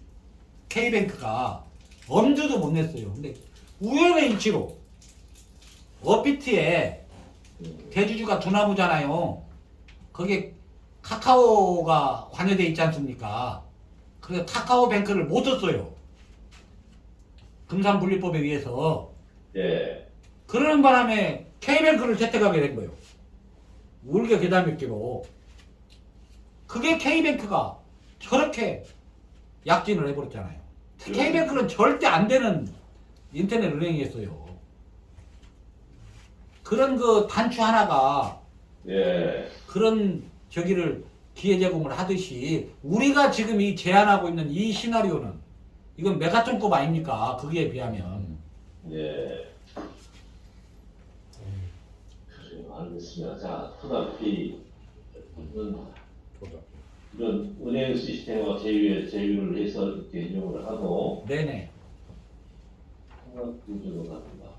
K뱅크가 엄두도 못 냈어요. 근데 우연의 일치로 업비트에 대주주가 두나무잖아요. 거기에 카카오가 관여돼 있지 않습니까? 그래서 카카오뱅크를 못 썼어요. 금산분리법에 의해서. 예. 그러는 바람에 K뱅크를 채택하게 된 거예요. 울게 계단몇기로. 그게 K뱅크가 저렇게 약진을 해버렸잖아요. K뱅크는 절대 안 되는 인터넷 은행이었어요. 그런 그 단추 하나가 예. 그런 저기를 기회 제공을 하듯이 우리가 지금 이 제안하고 있는 이 시나리오는 이건 메가톤급 아닙니까? 거기에 비하면. 예. 알겠습니다. 자, 토닥피 이런 은행 시스템과 제휴를 해서 이렇게 인용을 하고 네네. 토닥 구조로 갑니다.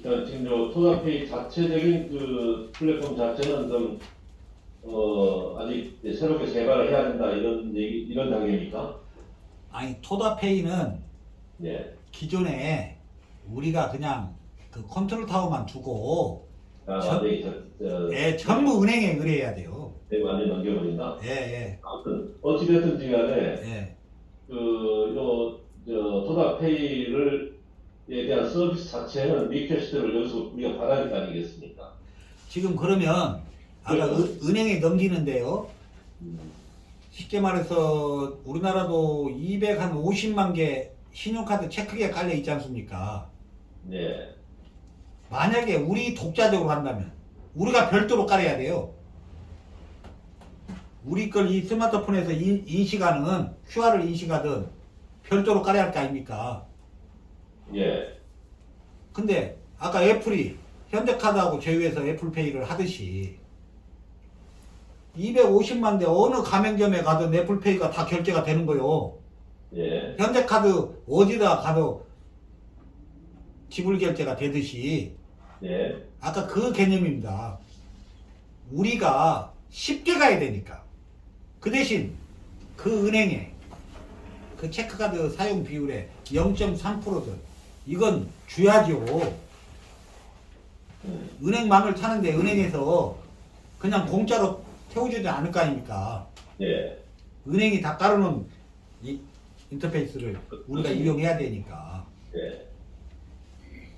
그러니까 지금 저 토다페이 자체적인 그 플랫폼 자체는 좀 아직 새롭게 개발을 해야 된다 이런 단계입니까? 아니 토다페이는 예. 기존에 우리가 그냥 그 컨트롤 타워만 주고 완전히 전부 은행에 의뢰해야 돼요. 완전히 넘겨버린다. 예. 아무튼 어찌됐든지 간에 예. 토다페이를 에 대한 서비스 자체는 리퀘스트를 여기서 우리가 받아야 될 거 아니겠습니까? 지금 그러면 아까 은행에 넘기는데요. 쉽게 말해서 우리나라도 250만 개 신용카드 체크기가 깔려 있지 않습니까? 네. 만약에 우리 독자적으로 한다면 우리가 별도로 깔아야 돼요. 우리 걸 이 스마트폰에서 인식하는 QR을 인식하든 별도로 깔아야 할 거 아닙니까? 예. 근데 아까 애플이 현대카드하고 제휴해서 애플페이를 하듯이 250만 대 어느 가맹점에 가든 애플페이가 다 결제가 되는 거요. 예. 현대카드 어디다 가도 지불 결제가 되듯이 예. 아까 그 개념입니다. 우리가 쉽게 가야 되니까 그 대신 그 은행에 그 체크카드 사용 비율의 0.3%든 이건 줘야죠. 은행망을 타는데 은행에서 그냥 공짜로 태워주지 않을 거 아닙니까? 예. 은행이 다 깔아놓은 이 인터페이스를 우리가 이용해야 되니까. 예.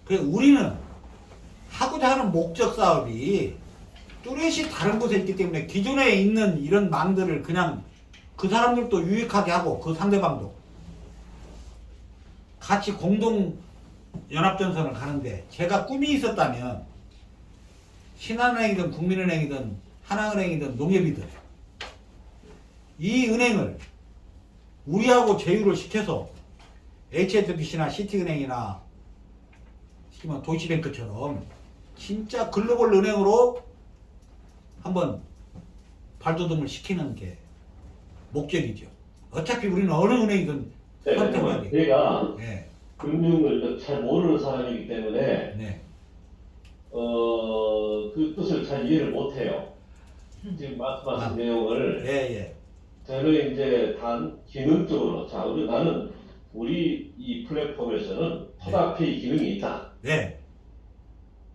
그래서 우리는 하고자 하는 목적 사업이 뚜렷이 다른 곳에 있기 때문에 기존에 있는 이런 망들을 그냥 그 사람들도 유익하게 하고 그 상대방도 같이 공동 연합전선을 가는데 제가 꿈이 있었다면 신한은행이든 국민은행이든 하나은행이든 농협이든 이 은행을 우리하고 제휴를 시켜서 HSBC나 시티은행이나 시키면 도시뱅크처럼 진짜 글로벌 은행으로 한번 발돋움을 시키는 게 목적이죠. 어차피 우리는 어느 은행이든 선택해야 돼요. 제가 네. 금융을 잘 모르는 사람이기 때문에 네. 그 뜻을 잘 이해를 못해요. 지금 말씀하신 내용을 예. 저는 이제 단 기능적으로 나는 우리 이 플랫폼에서는 토다페이 기능이 있다. 네.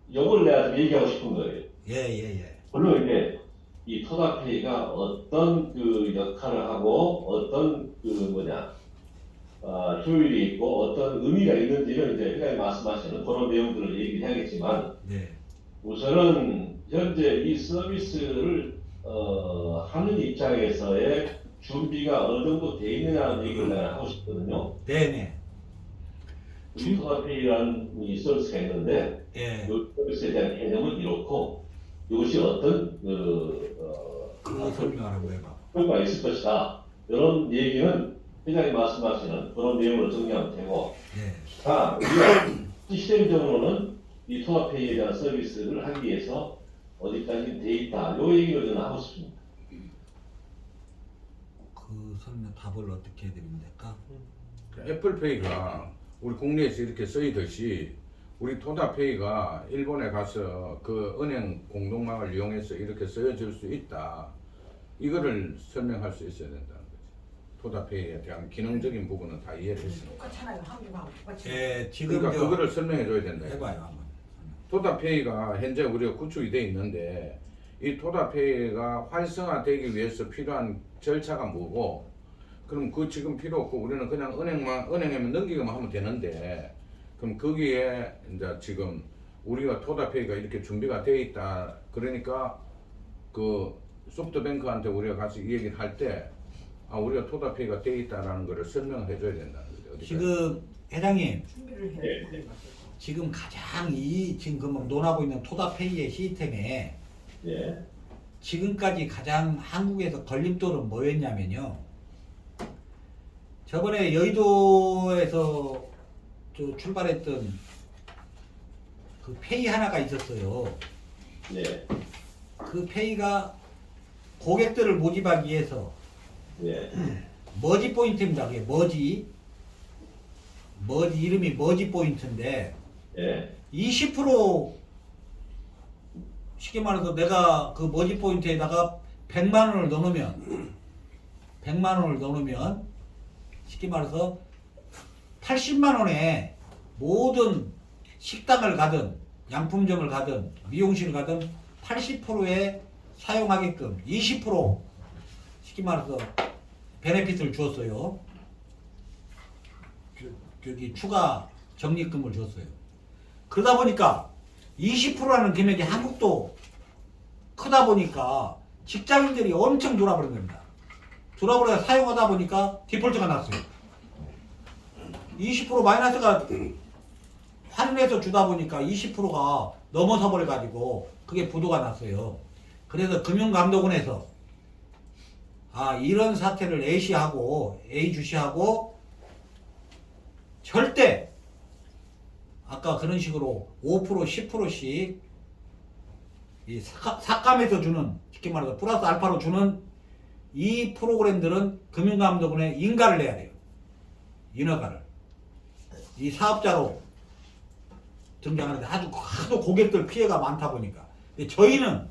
이걸 내가 좀 얘기하고 싶은 거예요. 예. 물론 이제 이 토다페이가 어떤 그 역할을 하고 어떤 효율이 있고 어떤 의미가 있는지는 이제 회장님 말씀하시는 그런 내용들을 얘기를 해야겠지만 네. 우선은 현재 이 서비스를 하는 입장에서의 준비가 어느 정도 돼 있느냐는 얘기를 내가 하고 싶거든요. 네네. 우리 토다페이라는 이 서비스가 있는데 예. 이 서비스에 대한 개념은 이렇고 이것이 어떤 그거 설명하라고 해봐. 효과가 있을 것이다. 이런 얘기는 회장님 말씀하시는 그런 내용을 정리하면 되고 네. 자, 우리가 시스템적으로는 이 토다페이에 대한 서비스를 하기 위해서 어디까지 돼 있다. 요 얘기를 저는 하고 싶습니다. 그 설명 답을 어떻게 해드리면 될까? 애플페이가 우리 국내에서 이렇게 쓰이듯이 우리 토다페이가 일본에 가서 그 은행 공동망을 이용해서 이렇게 쓰여질 수 있다. 이거를 설명할 수 있어야 된다는 거지. 토다페이에 대한 기능적인 부분은 다 이해를 했습니다. 똑같잖아요. 한국하고 똑같이. 예, 지금 그러니까 그거를 설명해 줘야 된다. 해봐요 한번. 토다페이가 현재 우리가 구축이 돼 있는데 이 토다페이가 활성화되기 위해서 필요한 절차가 뭐고, 그럼 그 지금 필요 없고 우리는 그냥 은행에만 넘기기만 하면 되는데, 그럼 거기에 이제 지금 우리가 토다페이가 이렇게 준비가 돼 있다. 그러니까 그 소프트뱅크한테 우리가 가서 이 얘기를 할 때 우리가 토다페이가 돼 있다라는 거를 설명해 줘야 된다는 거죠. 지금 회장님 준비를 해야 네. 돼. 지금 가장 지금 논하고 있는 토다페이의 시스템에 예. 지금까지 가장 한국에서 걸림돌은 뭐였냐면요. 저번에 여의도에서 출발했던 그 페이 하나가 있었어요. 예. 그 페이가 고객들을 모집하기 위해서 예. 머지 포인트입니다. 그게 머지 이름이 머지 포인트인데 예. 20% 쉽게 말해서 내가 그 머지 포인트에다가 100만 원을 넣으면 100만 원을 넣으면 쉽게 말해서 80만 원에 모든 식당을 가든 양품점을 가든 미용실을 가든 80%에 사용하게끔 20% 쉽게 말해서 베네핏을 주었어요. 저기 추가 적립금을 줬어요. 그러다 보니까 20%라는 금액이 한국도 크다 보니까 직장인들이 엄청 돌아버린 겁니다. 돌아버려서 사용하다 보니까 디폴트가 났어요. 20% 마이너스가 할인해서 주다 보니까 20%가 넘어서 버려가지고 그게 부도가 났어요. 그래서 금융감독원에서 이런 사태를 예의주시하고 절대 아까 그런 식으로 5% 10%씩 이 삭감해서 주는 쉽게 말해서 플러스 알파로 주는 이 프로그램들은 금융감독원에 인가를 내야 돼요. 인허가를. 이 사업자로 등장하는데 하도 고객들 피해가 많다 보니까. 근데 저희는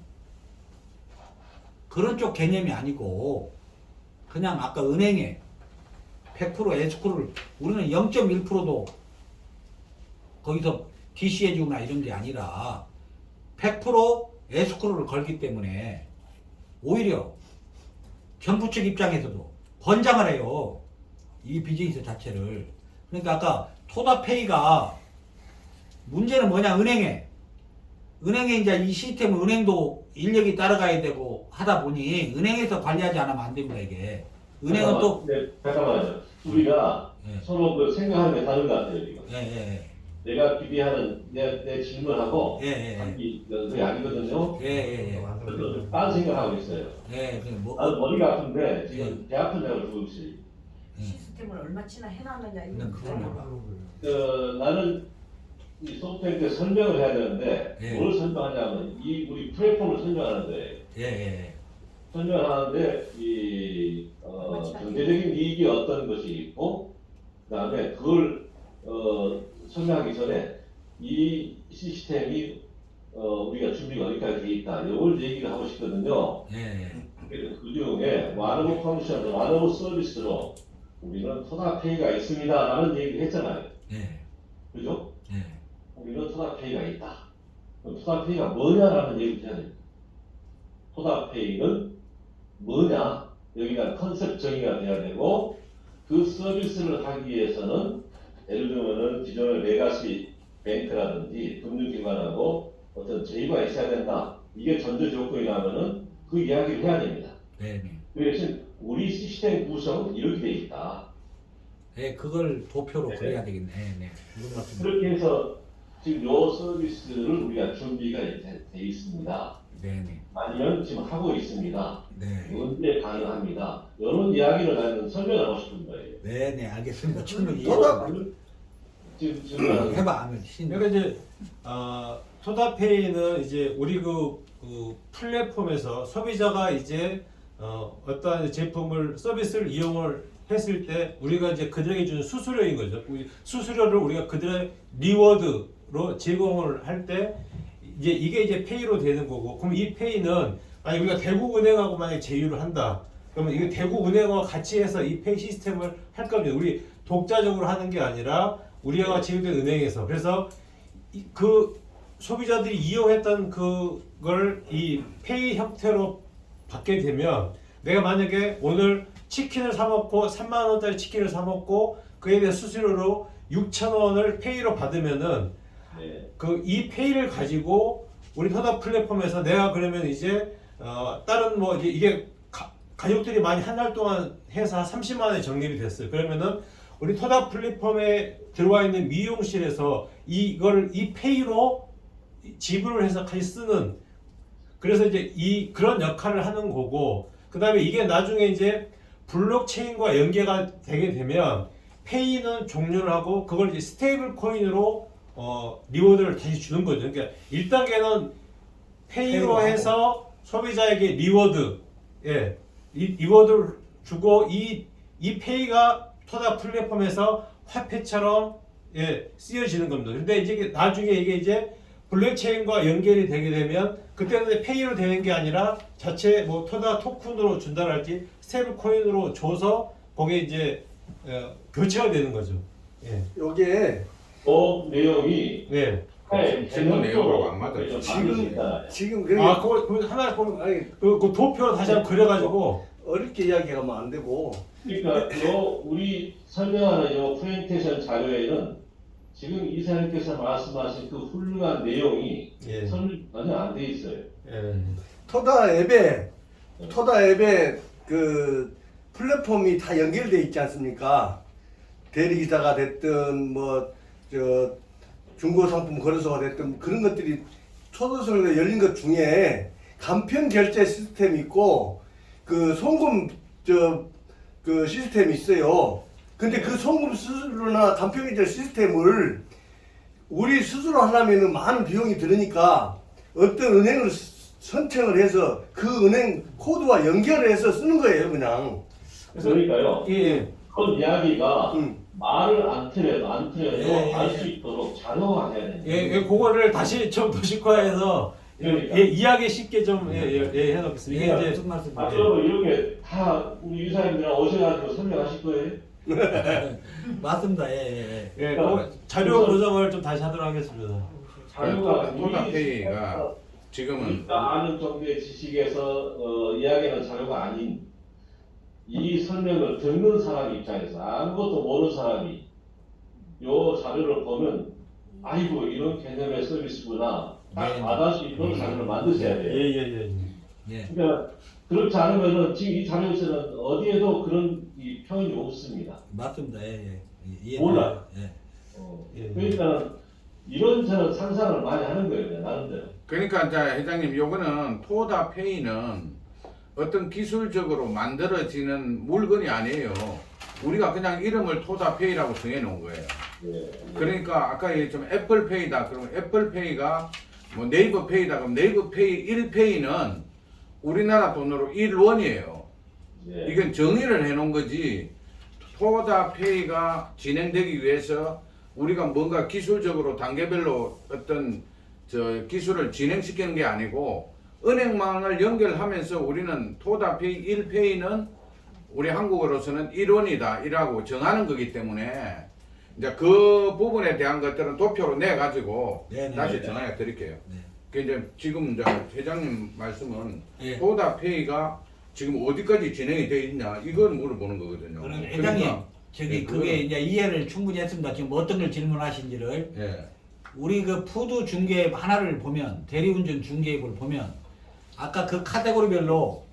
그런 쪽 개념이 아니고 그냥 아까 은행에 100% 에스코를 우리는 0.1%도 거기서 DC 해주거나 이런 게 아니라 100% 에스코를 걸기 때문에 오히려 정부 측 입장에서도 권장을 해요. 이 비즈니스 자체를. 그러니까 아까 토다페이가 문제는 뭐냐, 은행에 이제 이 시스템은 은행도 인력이 따라가야 되고 하다 보니 은행에서 관리하지 않으면 안 됩니다, 이게. 은행은 또. 네, 잠깐만요. 우리가 예. 서로 그 생각하는 게 다른 것 같아요, 이거. 예. 내가 비비하는 내 질문하고 예. 그게 아니거든요. 예. 그래서 딴 생각하고 있어요. 예. 뭐. 나는 머리가 아픈데 지금 배 아픈 약을 주고 있어요. 시스템을 얼마치나 해놨느냐 그냥 이거. 나는 이 소프트웨어에 설명을 해야 되는데 예. 뭘 설명하냐면 이 우리 플랫폼을 설명하는 거예요. 예. 설명을 하는데 경제적인 이익이 어떤 것이 있고 그다음에 그걸 설명하기 전에 이 시스템이 우리가 준비가 어디까지 돼 있다 이걸 얘기를 하고 싶거든요. 예. 그 중에 와너브 펑션, 와너브 서비스로 우리는 토다페이가 있습니다라는 얘기를 했잖아요. 예. 그죠? 예. 우리는 토다페이가 있다. 그럼 토다페이가 뭐냐라는 얘기를 해야 됩니다. 토다페이는 뭐냐? 여기가 컨셉 정의가 돼야 되고 그 서비스를 하기 위해서는 예를 들면은 기존의 레가시 뱅크라든지 금융기관하고 어떤 제휴가 있어야 된다. 이게 전제 조건이라면은 그 이야기를 해야 됩니다. 네. 그 대신 우리 시스템 구성은 이렇게 돼 있다. 네, 그걸 도표로 네. 그려야 되겠네. 네. 그런 것 같습니다. 그렇게 해서 지금 요 서비스를 우리가 준비가 돼 있습니다. 네. 아니면 지금 하고 있습니다. 네. 언제 가능합니다. 이런 이야기를 나는 설명하고 싶은 거예요. 네, 알겠습니다. 충분히 지금 해봐 하면 그러니까 이제 토다페이는 이제 우리 그 플랫폼에서 소비자가 이제 어떠한 제품을 서비스를 이용을 했을 때 우리가 이제 그들에게 주는 수수료인 거죠. 수수료를 우리가 그들의 리워드로 제공을 할 때 이게 이제 페이로 되는 거고, 그럼 이 페이는 만약 우리가 대구은행하고 만약 제휴를 한다. 그러면 이게 대구은행과 같이 해서 이 페이 시스템을 할 겁니다. 우리 독자적으로 하는 게 아니라 우리가 제휴된 은행에서. 그래서 그 소비자들이 이용했던 그걸 이 페이 형태로 받게 되면 내가 만약에 오늘 치킨을 사 먹고 3만 원짜리 치킨을 사 먹고 그에 대해 수수료로 6,000원을 페이로 받으면은 그 이 페이를 가지고 우리 토다 플랫폼에서 내가 그러면 이제 다른 뭐 이게 가족들이 많이 한 달 동안 해서 한 30만 원에 적립이 됐어요. 그러면은 우리 토다 플랫폼에 들어와 있는 미용실에서 이걸 이 페이로 지불을 해서 같이 쓰는, 그래서 이제 그런 역할을 하는 거고, 그 다음에 이게 나중에 이제 블록체인과 연계가 되게 되면 페이는 종료를 하고 그걸 이제 스테이블 코인으로 리워드를 다시 주는 거죠. 그러니까 1단계는 페이로 해서 소비자에게 리워드, 리워드를 주고 이 페이가 토다 플랫폼에서 화폐처럼 쓰여지는 겁니다. 근데 이제 나중에 이게 이제 블록체인과 연결이 되게 되면 그때는 페이로 되는 게 아니라 자체 뭐 토다 토큰으로 준다랄지 스테이블 코인으로 줘서 거기에 이제 교체가 되는 거죠. 예. 요게 그 내용이 네. 질문 내용하고 안 맞아요. 지금 그러니까 그거 하나 아니 그 도표 다시 한번 그려가지고 어렵게 이야기하면 안 되고 그러니까 우리 설명하는 요 프레젠테이션 자료에는 지금 이사님께서 말씀하신 그 훌륭한 내용이 예. 설명 전혀 안 돼 있어요. 예. 토다 앱에 그 플랫폼이 다 연결돼 있지 않습니까? 대리기사가 됐든 뭐 저 중고상품 거래소가 됐든 그런 것들이 초도성에 열린 것 중에 간편 결제 시스템이 있고 그 송금 그 시스템이 있어요. 근데 그 송금 수수료나 간편 결제 시스템을 우리 스스로 하려면은 많은 비용이 들으니까 어떤 은행을 선택을 해서 그 은행 코드와 연결해서 쓰는 거예요, 그냥. 그러니까요. 예. 그 이야기가 음. 말을 안 틀어도 예, 알 수 있도록 자료화 해야 됩니다. 예, 그거를 다시 좀 도식화해서 그러니까. 이해하기 쉽게 좀 해놓겠습니다. 이게 이제 무슨 말씀이세요? 앞으로 이렇게 다 우리 유사님들이랑 오셔가지고 설명하실 거예요. 맞습니다. 예. 그 자료 보정을 좀 다시 하도록 하겠습니다. 자료가 토다페이가 지금은 우리가 아는 정도의 지식에서 이야기하는 자료가 아닌 이 설명을 듣는 사람 입장에서 아무것도 모르는 사람이 요 자료를 보면 아이고 이런 개념의 서비스구나 딱 네. 받을 수 있는 자료를 만드셔야 돼요. 예. 그러니까 그렇지 않으면은 지금 이 자료에서는 어디에도 그런 이 표현이 없습니다. 맞습니다. 예. 몰라요. 예. 그러니까 이런저런 상상을 많이 하는 거예요, 그냥 나름대로. 그러니까 자 회장님 요거는 토다페이는 어떤 기술적으로 만들어지는 물건이 아니에요. 우리가 그냥 이름을 토다페이라고 정해놓은 거예요. 예. 그러니까 아까 얘기했지만 애플페이다 그러면 애플페이가 뭐 네이버페이다 그러면 네이버페이 1페이는 우리나라 돈으로 1원이에요. 예. 이건 정의를 해놓은 거지. 토다페이가 진행되기 위해서 우리가 뭔가 기술적으로 단계별로 어떤 기술을 진행시키는 게 아니고 은행망을 연결하면서 우리는 토다페이 1페이는 우리 한국어로서는 1원이다 이라고 정하는 거기 때문에 이제 그 부분에 대한 것들은 도표로 내 가지고 네네. 다시 전화해 드릴게요. 네. 그 이제 지금 이제 회장님 말씀은 예. 토다페이가 지금 어디까지 진행이 돼 있냐 이걸 물어보는 거거든요. 그럼 회장님 네, 그게 이제 이해를 충분히 했습니다. 지금 어떤 걸 질문하신지를 예. 우리 그 푸드 중개업 하나를 보면 대리운전 중개업을 보면 아까 그 카테고리별로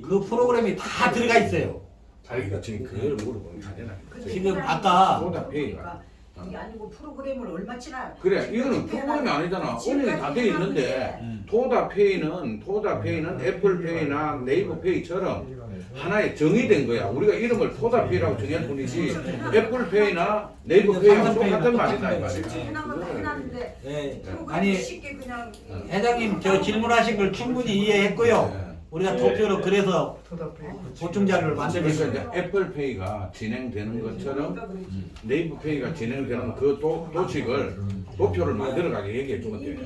그 프로그램이 다 들어가 있어요. 자기가 지금 그걸 물어보는 게 아니라 지금 아까 토다페이가 이게 아니고 프로그램을 얼마치나 그래 이거는 프로그램이 아니잖아. 은행이 다 돼 있는데 토다페이는 애플페이나 네이버페이처럼 하나의 정의된 거야. 우리가 이름을 토다페이라고 정할 뿐이지 애플페이나 네이버페이하고 똑같은 말이다 이 말이야. 해나면 해놨는데 예. 프로그램이 아니 쉽게 그냥 회장님 저 질문하신 걸 충분히 이해했고요. 우리가 도표로 그래서 보충 자료를 그래서 만들겠습니다. 이제 애플페이가 진행되는 것처럼 네이버페이가 진행되는 그 도식을 도표를 만들어가게 얘기해 주면 돼.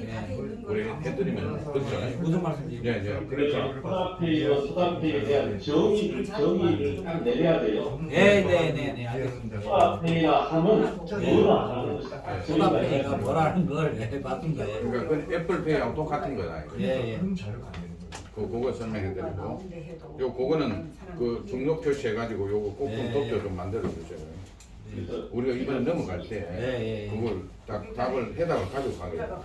우리 해드리면 그렇죠. 무슨 말씀이세요? 예. 그래서 토다페이와 소다페이에 대한 정의를 딱 내려야 돼요. 네, 알겠습니다. 소다페이라 하면 뭐라 하는 것이다. 소다페이가 뭐라는 걸 맞습니다. 예. 그러니까 그건 애플페이하고 똑같은 거다. 예. 그거 설명해드리고 그거는 그 중요 표시해가지고 요거 꼭 좀 도표 좀 만들어 주세요. 그래서 우리가 이번에 넘어갈 때 예. 그걸 딱 답을 해답을 가지고 가겠다.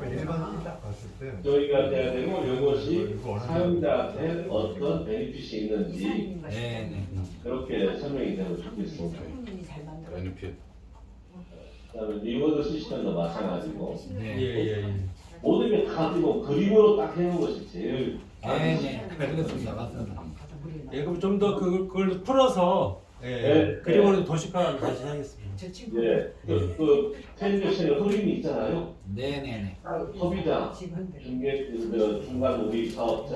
저희가 해야 되고 이것이 사용자한테 어떤 베니핏이 있는지 네. 그렇게 설명이 되면 좋겠습니다. 잘 만들어. 베니핏. 그다음에 리워드 시스템도 마찬가지고 예. 모든 게 다 지금 그림으로 딱 해놓은 것이 제일 네. 알겠습니다. 맞습니다. 예, 그럼 좀 더 그걸 풀어서 네. 그림으로 도식화 다시 하겠습니다. 저 친구 예, 그 트랜잭션의 흐름이 있잖아요. 네. 소비자, 직원들 중간 우리 사업자,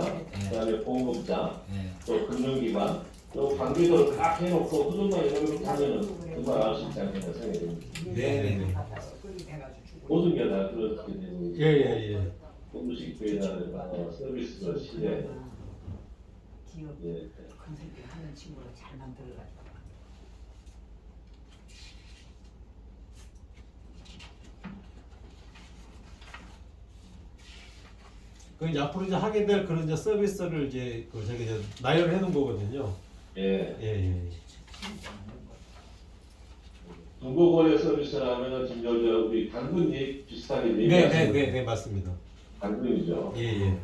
그다음에 공급자, 네. 또 금융기관, 또 관계도를 딱 해놓고 흐름만 이렇게 하면은 금방 알 수 있지 않겠나 생각이 듭니다. 네. 모든 게 다 그렇게 되고 예. 음식 배달 서비스가 시대 기업 예. 컨설팅 하는 친구가 잘 만들어가지고. 그 이제 앞으로 이제 하게 될 그런 이제 서비스를 이제 그 저기 이제 나열해 놓은 거거든요. 예. 예. 중고거래 서비스라면은 지금 저 우리 당근이 비슷하게 얘기하시는 네, 맞습니다. 당근이죠. 예.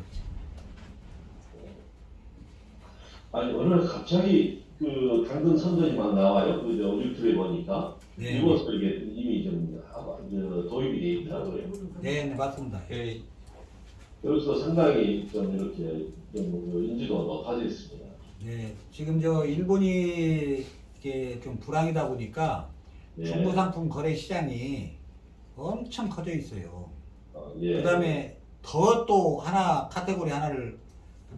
아니 오늘 갑자기 그 당근 선전이 막 나와요. 그 저 유튜브에 보니까 네. 이것도 이게 이미 좀 도입이 돼 있더라고요. 네, 맞습니다. 예. 여기서 상당히 좀 이렇게 좀 인지도가 높아져 있습니다. 네, 지금 저 일본이 이게 좀 불황이다 보니까 예. 중고 상품 거래 시장이 엄청 커져 있어요. 예. 그다음에 더 또 하나 카테고리 하나를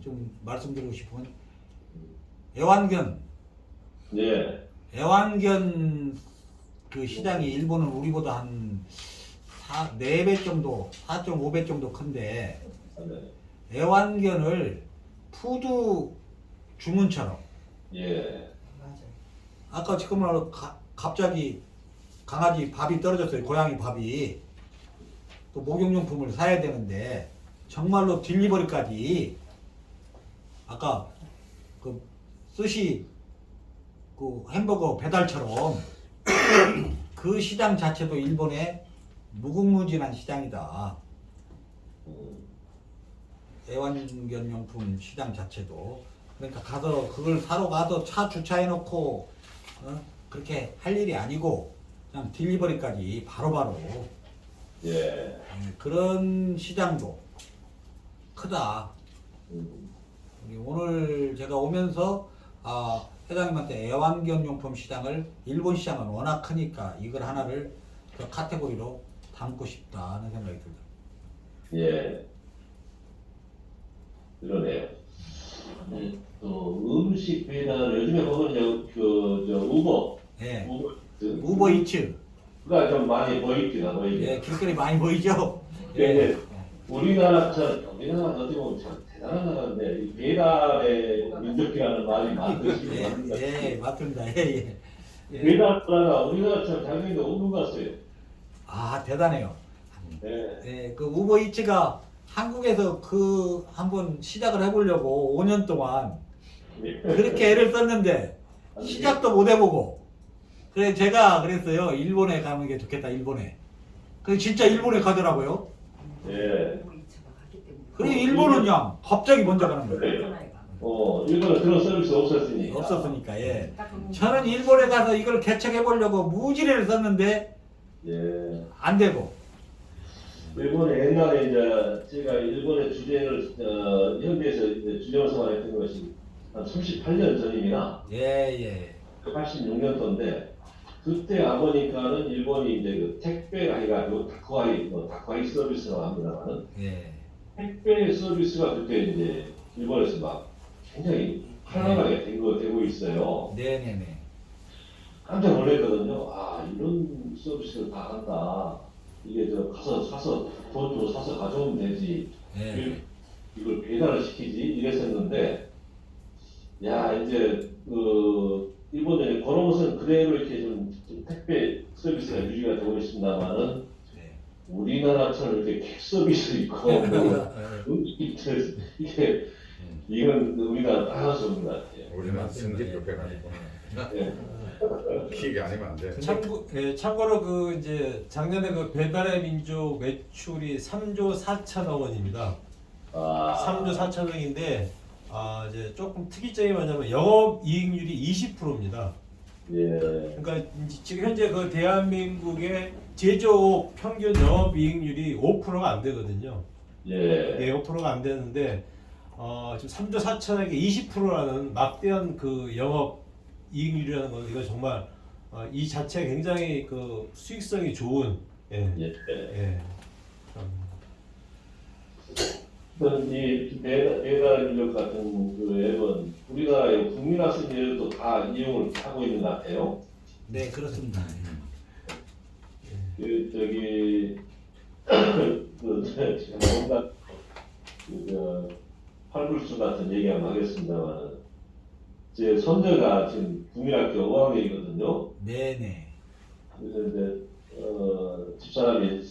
좀 말씀드리고 싶은 애완견. 예. 애완견 그 시장이 일본은 우리보다 한 4배 정도, 4.5배 정도 큰데 네. 애완견을 푸드 주문처럼 예. 맞아요. 아까 지금 갑자기 강아지 밥이 떨어졌어요. 고양이 밥이. 또 목욕용품을 사야 되는데 정말로 딜리버리까지 아까 그 스시 그 햄버거 배달처럼 그 시장 자체도 일본의 무궁무진한 시장이다. 애완견용품 시장 자체도. 그러니까 가서 그걸 사러 가서 차 주차해 놓고 그렇게 할 일이 아니고 그냥 딜리버리까지 바로바로 예. 그런 시장도 크다. 오늘 제가 오면서 회장님한테 애완견 용품 시장을 일본 시장은 워낙 크니까 이걸 하나를 그 카테고리로 담고 싶다는 생각이 들어요. 예. 그러네요. 또 음식 배달 요즘에 보면 그저 우버 예. 우버 우버이츠. 가 좀 많이 보이기가 보이죠. 예, 길거리 많이 보이죠? 예. 우리나라처럼 어떻게 보면 참 대단한 나라인데 이 배달의 민족이라는 말이 많듯이 예, 맞습니다. 예. 배달 나라가 우리나라처럼 작년에 오는 것 같아요. 대단해요. 예. 예, 그 우버이츠가 한국에서 그 한번 시작을 해보려고 5년 동안 그렇게 애를 썼는데 시작도 못 해보고 그래 제가 그랬어요. 일본에 가는 게 좋겠다. 일본에. 그래 진짜 일본에 가더라고요. 예. 그래 일본은 그냥 갑자기 먼저 가는 거예요. 일본은 그런 서비스 없었으니까. 없었으니까 예. 저는 일본에 가서 이걸 개척해 보려고 무지를 썼는데 예. 안 되고. 일본에 옛날에 이제 제가 일본의 주재를 현지에서 이제 주재 생활했던 것이 한 38년 전입니다. 예. 86년도인데 그때 아보니까는 일본이 이제 그 택배가 아니고 다쿠아이 서비스라고 합니다만은 예. 택배 서비스가 그때 이제 일본에서 막 굉장히 활발하게 되고 있어요. 네네네. 깜짝 놀랐거든요. 이런 서비스를 다 한다. 이게 사서 돈 주고 사서 가져오면 되지. 예. 이걸 배달을 시키지 이랬었는데, 이제 일본에 그런 것은 그대로 이렇게 좀 택배 서비스가 유지가 되고 있습니다만은 네. 우리나라처럼 이렇게 객 서비스 있고 이건 우리나라 따라할 수 없는 것 같아요. 우리는 성질 급해가지고 예. 기획이 아니면 안 돼. 참고로 그 이제 작년에 그 배달의 민족 매출이 3조 4천억 원입니다. 3조 4천억인데 이제 조금 특이점이 뭐냐면 영업 이익률이 20%입니다. 예. 그러니까 지금 현재 그 대한민국의 제조업 평균 영업 이익률이 5%가 안 되거든요. 예. 5%가 안 되는데 지금 3조 4천억에 20%라는 막대한 그 영업 이익률이라는 건 이거 정말 이 자체가 굉장히 그 수익성이 좋은 예. 이 배달 인력 같은 그 앱은 우리나라의 국민학생들도 다 이용을 하고 있는 것 같아요. 네, 그렇습니다. 뭔가 팔불수 같은 얘기 한번 하겠습니다만, 제 손녀가 지금 국민학교 5학년이거든요. 네네. 그래서 이제 집사람이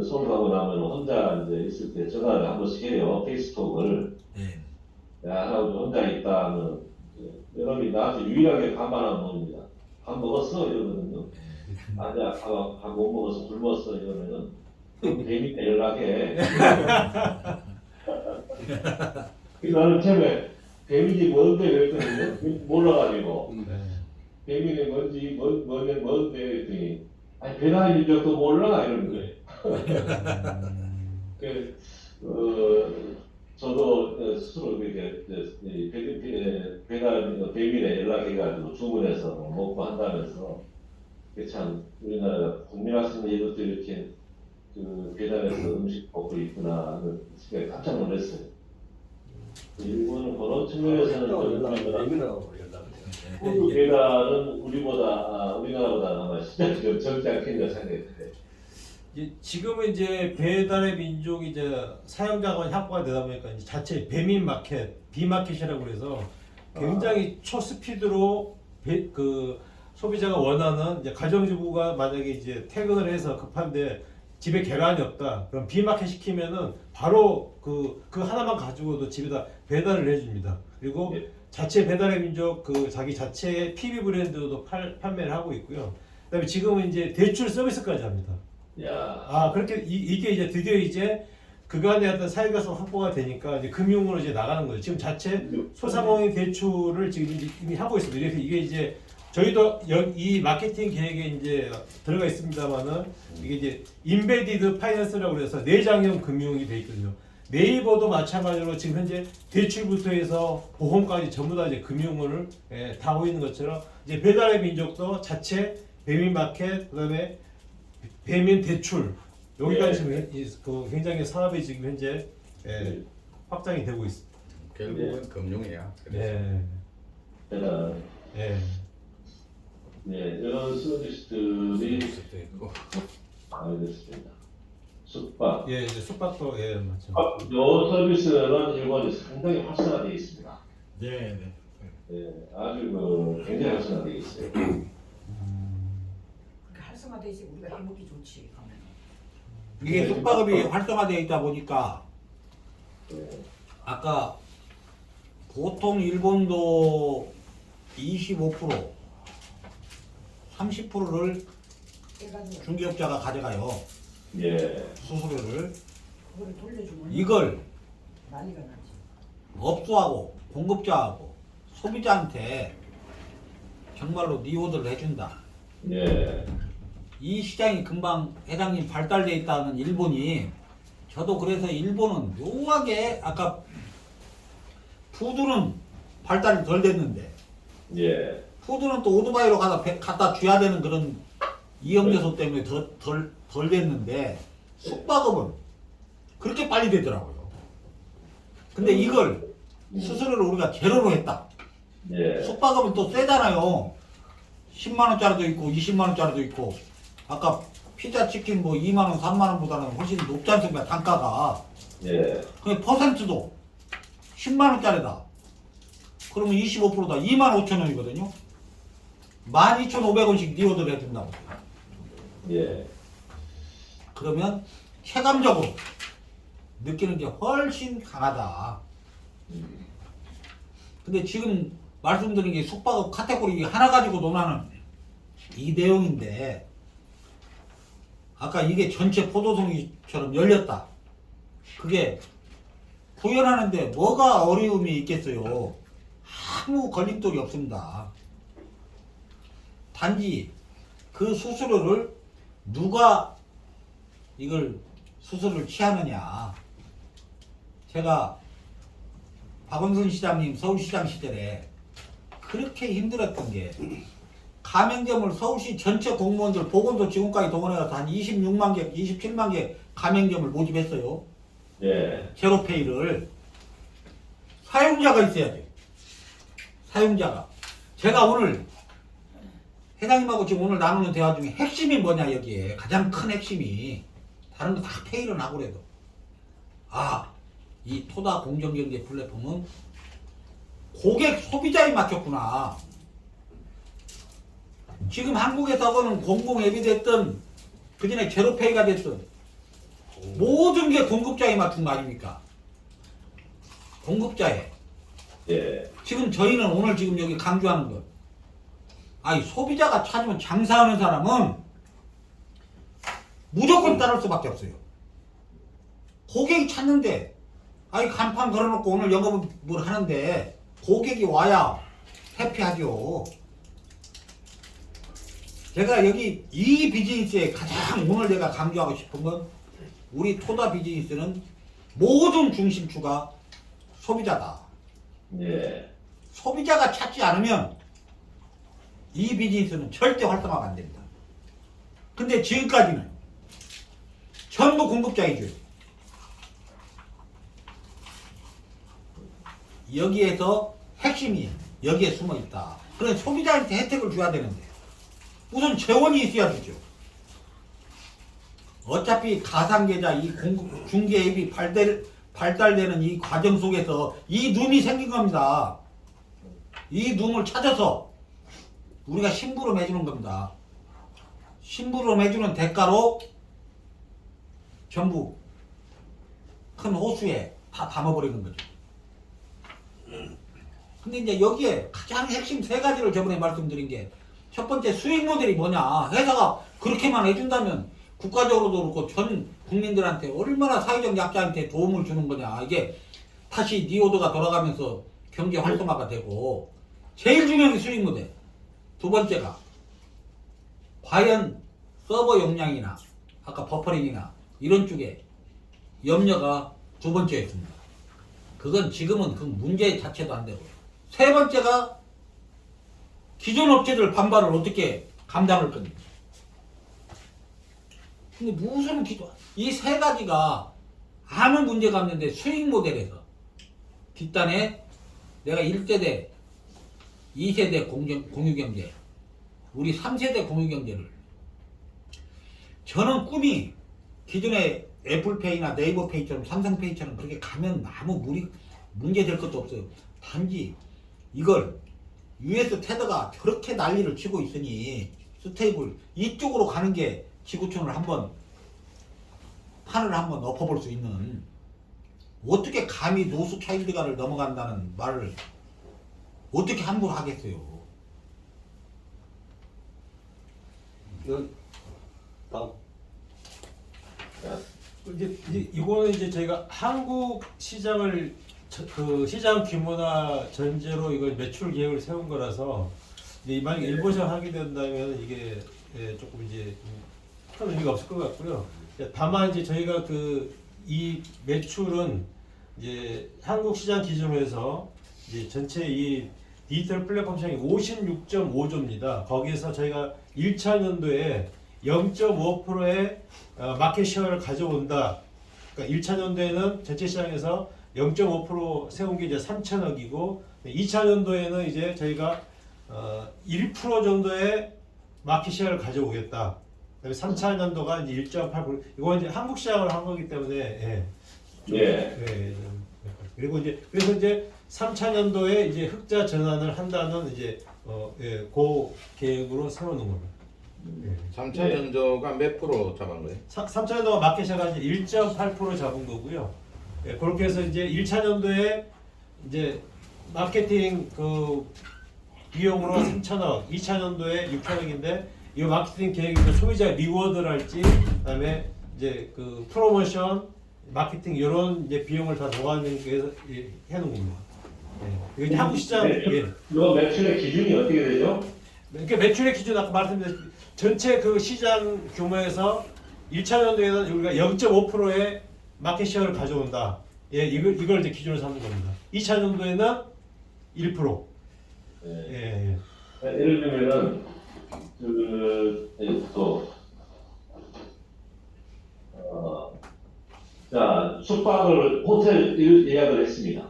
서울 가고 나면 혼자 이제 있을 때 전화를 한 번씩 해요. 페이스톡을. 네. 야, 할아버지 혼자 있다 하면 여러분이 나한테 유일하게 밥만 안 먹습니다. 밥 먹었어? 이러거든요. 아니야, 밥 못 먹어서 굶었어. 이러면은 뱀이한테 연락해. 그래서 나는 처음에 뱀인지 뭔데 그랬거든요. 몰라가지고 뱀이 뭔데 그랬더니 아니 배달 민족도 몰라 이러는 거예요. 저도 스스로 그렇게 뱀이네 연락해가지고 주문해서 먹고 한다면서 참 우리나라가 국민학생 얘들도 이렇게 그 배달해서 음식 먹고 있구나 하는 생각에 깜짝 놀랐어요. 일본은 그런 측면에서는 푸드 배달은 우리나라보다 아마 시장이 좀 적지 않겠냐 생각이 들어요. 지금은 이제 배달의 민족이 이제 사용자가 확보가 되다 보니까 이제 자체 배민 마켓, 비마켓이라고 그래서 굉장히 초스피드로 그 소비자가 원하는 이제 가정주부가 만약에 이제 퇴근을 해서 급한데 집에 계란이 없다. 그럼 비마켓 시키면은 바로 그 하나만 가지고도 집에다 배달을 해줍니다. 그리고 자체 배달의 민족 그 자기 자체 PB 브랜드도 판매를 하고 있고요. 그다음에 지금은 이제 대출 서비스까지 합니다. 야. 그렇게 이게 이제 드디어 이제 그간의 어떤 사회가서 확보가 되니까 이제 금융으로 이제 나가는 거죠. 지금 자체 소상공인 대출을 지금 이미 하고 있습니다. 그래서 이게 이제 저희도 이 마케팅 계획에 이제 들어가 있습니다만은 이게 이제 인베디드 파이낸스라고 해서 내장형 금융이 돼 있거든요. 네이버도 마찬가지로 지금 현재 대출부터 해서 보험까지 전부 다 이제 금융을 다 하고 있는 것처럼 이제 배달의 민족도 자체 배민 마켓 그다음에 배민 대출 여기까지 지금 굉장히 사업이 지금 현재 확장이 되고 있습니다. 결국은 금융이야. 네. 배달. 이런 서비스들이 알겠습니다. 숙박. 이제 숙박도 맞죠. 요 서비스는 일본이 상당히 활성화되어 있습니다. 네. 아주 굉장히 활성화되어 있어요. 활성화되지 우리가 해먹기 좋지. 가면. 이게 숙박업이 활성화되어 있다 보니까 아까 보통 일본도 25% 30%를 해가지고 중개업자가 가져가요. 수수료를. 그거를 돌려주면 이걸 난리가 나지. 업소하고 공급자하고 소비자한테 정말로 니오드를 해준다. 이 시장이 금방 회장님 발달돼 있다는 일본이 저도 그래서 일본은 묘하게 아까 푸드는 발달이 덜 됐는데 푸드는 또 오토바이로 갖다 줘야 되는 그런 이용 요소 때문에 덜 됐는데 숙박업은 그렇게 빨리 되더라고요. 근데 이걸 수수료를 우리가 제로로 했다. 숙박업은 또 세잖아요. 10만원짜리도 있고 20만원짜리도 있고 아까 피자 치킨 뭐 2만원 3만원보다는 훨씬 높지 않습니까 단가가. 그 퍼센트도 10만원짜리다 그러면 25%다 25,000원이거든요 12,500원씩 니오드를 해준다고. 그러면 체감적으로 느끼는 게 훨씬 강하다. 근데 지금 말씀드린 게 숙박업 카테고리 하나 가지고 논하는 이 내용인데 아까 이게 전체 포도송이처럼 열렸다. 그게 구현하는데 뭐가 어려움이 있겠어요. 아무 걸림돌이 없습니다. 단지 그 수수료를 누가 이걸 수수료를 취하느냐. 제가 박원순 시장님 서울시장 시절에 그렇게 힘들었던 게 가맹점을 서울시 전체 공무원들 보건소 직원까지 동원해서 한 26만 개, 27만 개 가맹점을 모집했어요. 제로페이를. 사용자가 있어야 돼. 사용자가. 제가 오늘 회장님하고 지금 오늘 나누는 대화 중에 핵심이 뭐냐 여기에 가장 큰 핵심이 다른 거 다 페이를 하고 그래도 이 토다 공정경제 플랫폼은 고객 소비자에 맞췄구나. 지금 한국에서는 공공 앱이 됐든 그전에 제로페이가 됐든 모든 게 공급자에 맞춘 거 아닙니까? 공급자에. 예. 지금 저희는 오늘 지금 여기 강조하는 것. 소비자가 찾으면 장사하는 사람은 무조건 따를 수밖에 없어요. 고객이 찾는데 간판 걸어놓고 오늘 영업을 하는데 고객이 와야 해피하죠. 제가 여기 이 비즈니스에 가장 오늘 내가 강조하고 싶은 건 우리 토다 비즈니스는 모든 중심추가 소비자다. 예. 소비자가 찾지 않으면 이 비즈니스는 절대 활성화가 안 됩니다. 근데 지금까지는 전부 공급자이죠. 여기에서 핵심이 여기에 숨어 있다. 그래 소비자한테 혜택을 줘야 되는데 우선 재원이 있어야 되죠. 어차피 가상계좌 이 중개 앱이 발달되는 이 과정 속에서 이 룸이 생긴 겁니다. 이 룸을 찾아서 우리가 심부름 해주는 겁니다. 심부름 해주는 대가로 전부 큰 호수에 다 담아버리는 거죠. 근데 이제 여기에 가장 핵심 세 가지를 저번에 말씀드린 게 첫 번째 수익 모델이 뭐냐. 회사가 그렇게만 해준다면 국가적으로도 그렇고 전 국민들한테 얼마나 사회적 약자한테 도움을 주는 거냐. 이게 다시 니오드가 돌아가면서 경제 활성화가 되고 제일 중요한 게 수익 모델. 두 번째가 과연 서버 용량이나 아까 버퍼링이나 이런 쪽에 염려가 두 번째였습니다. 그건 지금은 그 문제 자체도 안 되고 세 번째가 기존 업체들 반발을 어떻게 감당할 건지. 근데 무슨 이 세 가지가 아무 문제가 없는데 수익 모델에서 뒷단에 내가 1세대, 2세대 공유경제, 우리 3세대 공유경제를 저는 꿈이 기존의 애플페이나 네이버페이처럼 삼성페이처럼 그렇게 가면 아무 문제 될 것도 없어요. 단지 이걸 US 테더가 저렇게 난리를 치고 있으니 스테이블 이쪽으로 가는 게 지구촌을 한번 판을 한번 엎어볼 수 있는 어떻게 감히 노스 차일드가를 넘어간다는 말을 어떻게 함부로 하겠어요. 다음. 이제 이거는 이제 저희가 한국 시장을 그 시장 규모나 전제로 이걸 매출 계획을 세운 거라서 이제 만약 일본시장 하게 된다면 이게 조금 이제 큰 의미가 없을 것 같고요. 다만 이제 저희가 이 매출은 이제 한국 시장 기준으로 해서 이제 전체 이 디지털 플랫폼 시장이 56.5조입니다. 거기에서 저희가 1차년도에 0.5%의 마켓 쉐어를 가져온다. 그러니까 1차년도에는 전체 시장에서 0.5% 세운 게 이제 3천억이고 2차년도에는 이제 저희가 1% 정도의 마켓 쉐어를 가져오겠다. 그다음에 3차년도가 이제 1.8%. 이거 이제 한국 시장을 한 거기 때문에 그리고 이제 그래서 이제 3차년도에 이제 흑자 전환을 한다는 이제 그 계획으로 세우는 겁니다. 3차 연도가 몇 프로 잡은 거예요? 3차년도가 마켓 쉐어가 이제 1.8% 잡은 거고요. 그렇게 해서 이제 1차년도에 이제 마케팅 그 비용으로 3천억, 2차년도에 6천억인데 이 마케팅 계획이 소비자 리워드랄지 그다음에 이제 그 프로모션, 마케팅 이런 이제 비용을 다 녹아내는 게 해놓은 겁니다. 이거 이제 한국 시장 이거 매출의 기준이 어떻게 되죠? 그러니까 매출의 기준 아까 말씀드렸듯이 전체 그 시장 규모에서 1차년도에는 우리가 0.5%의 마켓 쉐어를 가져온다. 이걸 이제 기준으로 삼는 겁니다. 2차년도에는 1%. 예를 들면은 자 숙박을 호텔 예약을 했습니다.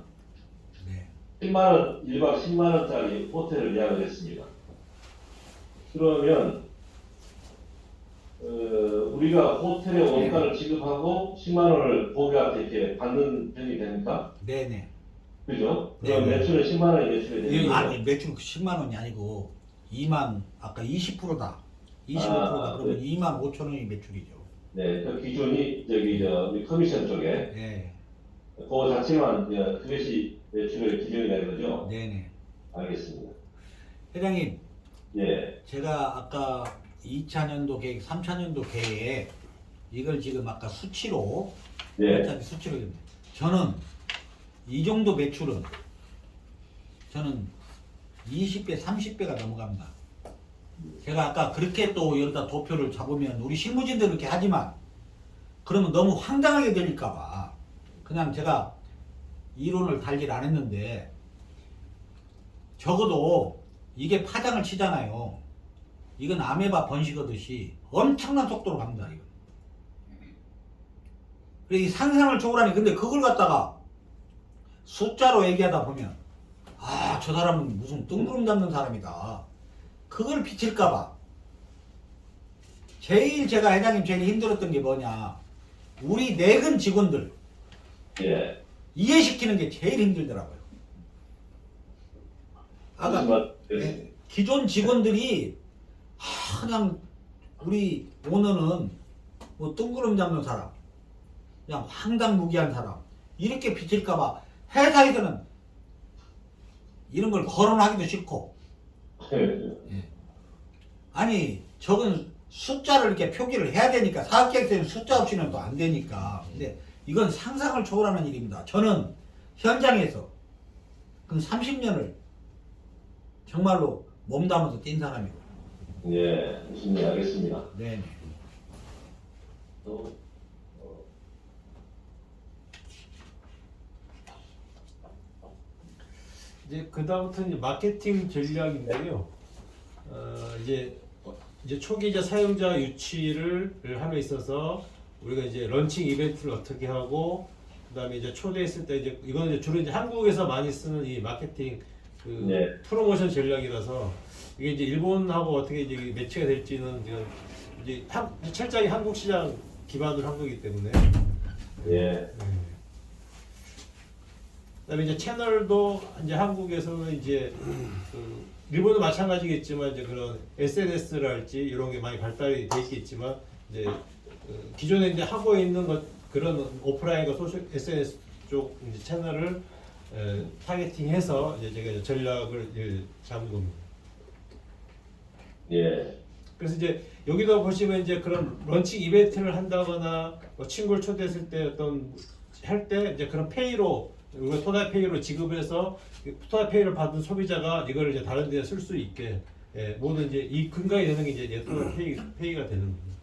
10만 원 1박 10만 원짜리 호텔을 예약을 했습니다. 그러면 우리가 호텔의 원가를 지급하고 10만 원을 고객한테 이렇게 받는 편이 됩니까? 네네. 그죠? 그럼 네네. 매출은 10만 원이 매출이 되는 거죠? 아니 매출 10만 원이 아니고 2만 아까 20%다. 25%다. 그러면 네. 2만 5천 원이 매출이죠. 네, 그 기존이 우리 커미션 쪽에 네. 그거 자체만 그것이 매출의 기준이라는 거죠? 네네. 알겠습니다. 회장님, 예, 제가 아까 2차년도 계획, 3차년도 계획에 이걸 지금 아까 수치로 네, 어차피 수치로 저는 이 정도 매출은 저는 20배, 30배가 넘어갑니다. 제가 아까 그렇게 또 여기다 도표를 잡으면 우리 실무진들 그렇게 하지만 그러면 너무 황당하게 들릴까봐 그냥 제가 이론을 달기를 안 했는데 적어도 이게 파장을 치잖아요. 이건 아메바 번식하듯이 엄청난 속도로 갑니다. 이거. 그래 이 상상을 초월하니 근데 그걸 갖다가 숫자로 얘기하다 보면 아 저 사람은 무슨 뜬구름 잡는 사람이다. 그걸 비칠까봐 제일 제가 회장님 제일 힘들었던 게 뭐냐 우리 내근 직원들 예. 이해시키는 게 제일 힘들더라고요. 아까 무슨 말? 기존 직원들이 그냥 우리 오너는 뭐 뜬구름 잡는 사람 그냥 황당무계한 사람 이렇게 비칠까봐 회사에서는 이런 걸 거론하기도 싫고 아니 저건 숫자를 이렇게 표기를 해야 되니까 사업계획서에는 숫자 없이는 또 안 되니까 근데 이건 상상을 초월하는 일입니다. 저는 현장에서 그 30년을 정말로 몸담아서 뛴 사람이고 예, 무슨 말 알겠습니다. 네. 또, 이제 그 다음부터 이제 마케팅 전략인데요. 이제 초기 이제 사용자 유치를 함에 있어서 우리가 이제 런칭 이벤트를 어떻게 하고 그다음에 이제 초대했을 때 이제 이거는 이제 주로 이제 한국에서 많이 쓰는 이 마케팅 그 네. 프로모션 전략이라서 이게 이제 일본하고 어떻게 이제 매치가 될지는 이제 철저히 한국 시장 기반으로 한 거기 때문에. 예. 그다음에 이제 채널도 이제 한국에서는 이제 그 일본도 마찬가지겠지만 이제 그런 SNS랄지 이런 게 많이 발달이 돼 있겠지만 이제 그 기존에 이제 하고 있는 것 그런 오프라인과 소셜 SNS 쪽 이제 채널을 타겟팅해서 이제 제가 이제 전략을 잡은 겁니다. 예. 그래서 이제 여기도 보시면 이제 그런 런칭 이벤트를 한다거나 뭐 친구를 초대했을 때 어떤 할 때 이제 그런 페이로 우리가 토다페이로 지급해서 토다페이를 받은 소비자가 이걸 이제 다른 데에 쓸 수 있게 모든 이제 이 근간이 되는 게 이제 토다페이가 되는 겁니다.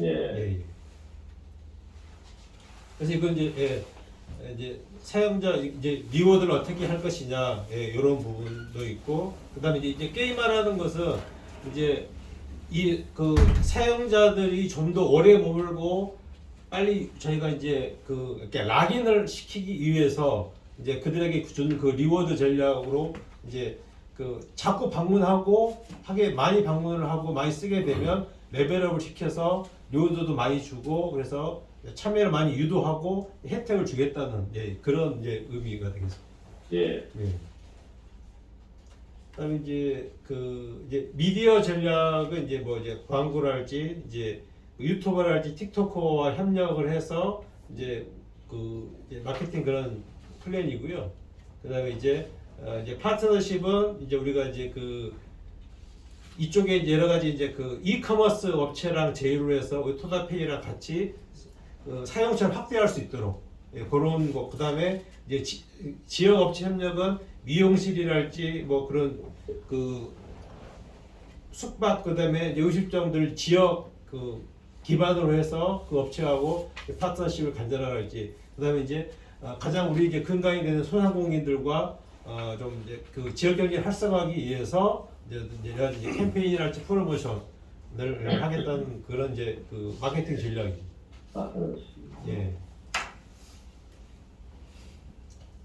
예. 그래서 이건 이제 사용자 이제 리워드를 어떻게 할 것이냐 이런 부분도 있고 그다음에 이제 게임하라는 것은 이제 이 그 사용자들이 좀 더 오래 머물고 빨리 저희가 이제 그 이렇게 락인을 시키기 위해서 이제 그들에게 주는 그 리워드 전략으로 이제 그 자꾸 방문하고 하게 많이 방문을 하고 많이 쓰게 되면 레벨업을 시켜서 리워드도 많이 주고 그래서 참여를 많이 유도하고 혜택을 주겠다는 그런 이제 의미가 되겠습니다. 예. 그다음에 이제 이제 미디어 전략은 이제 뭐 이제 광고랄지 이제 유튜버랄지 틱토커와 협력을 해서 이제 이제 마케팅 그런 플랜이고요. 그다음에 이제 파트너십은 이제 우리가 이제 이쪽에 여러 가지 이제 이커머스 업체랑 제휴를 해서 우리 토다페이랑 같이 사용처를 확대할 수 있도록 그런 거. 그다음에 이제 지역 업체 협력은 미용실이랄지 뭐 그런 숙박 그다음에 의식점들 지역 기반으로 해서 그 업체하고 파트너십을 간절할지 그다음에 이제 가장 우리 이제 근간이 되는 소상공인들과 좀 이제 지역 경제 활성화하기 위해서 이제 여러 가지 캠페인이랄지 프로모션을 하겠다는 그런 이제 마케팅 전략입니다. 예.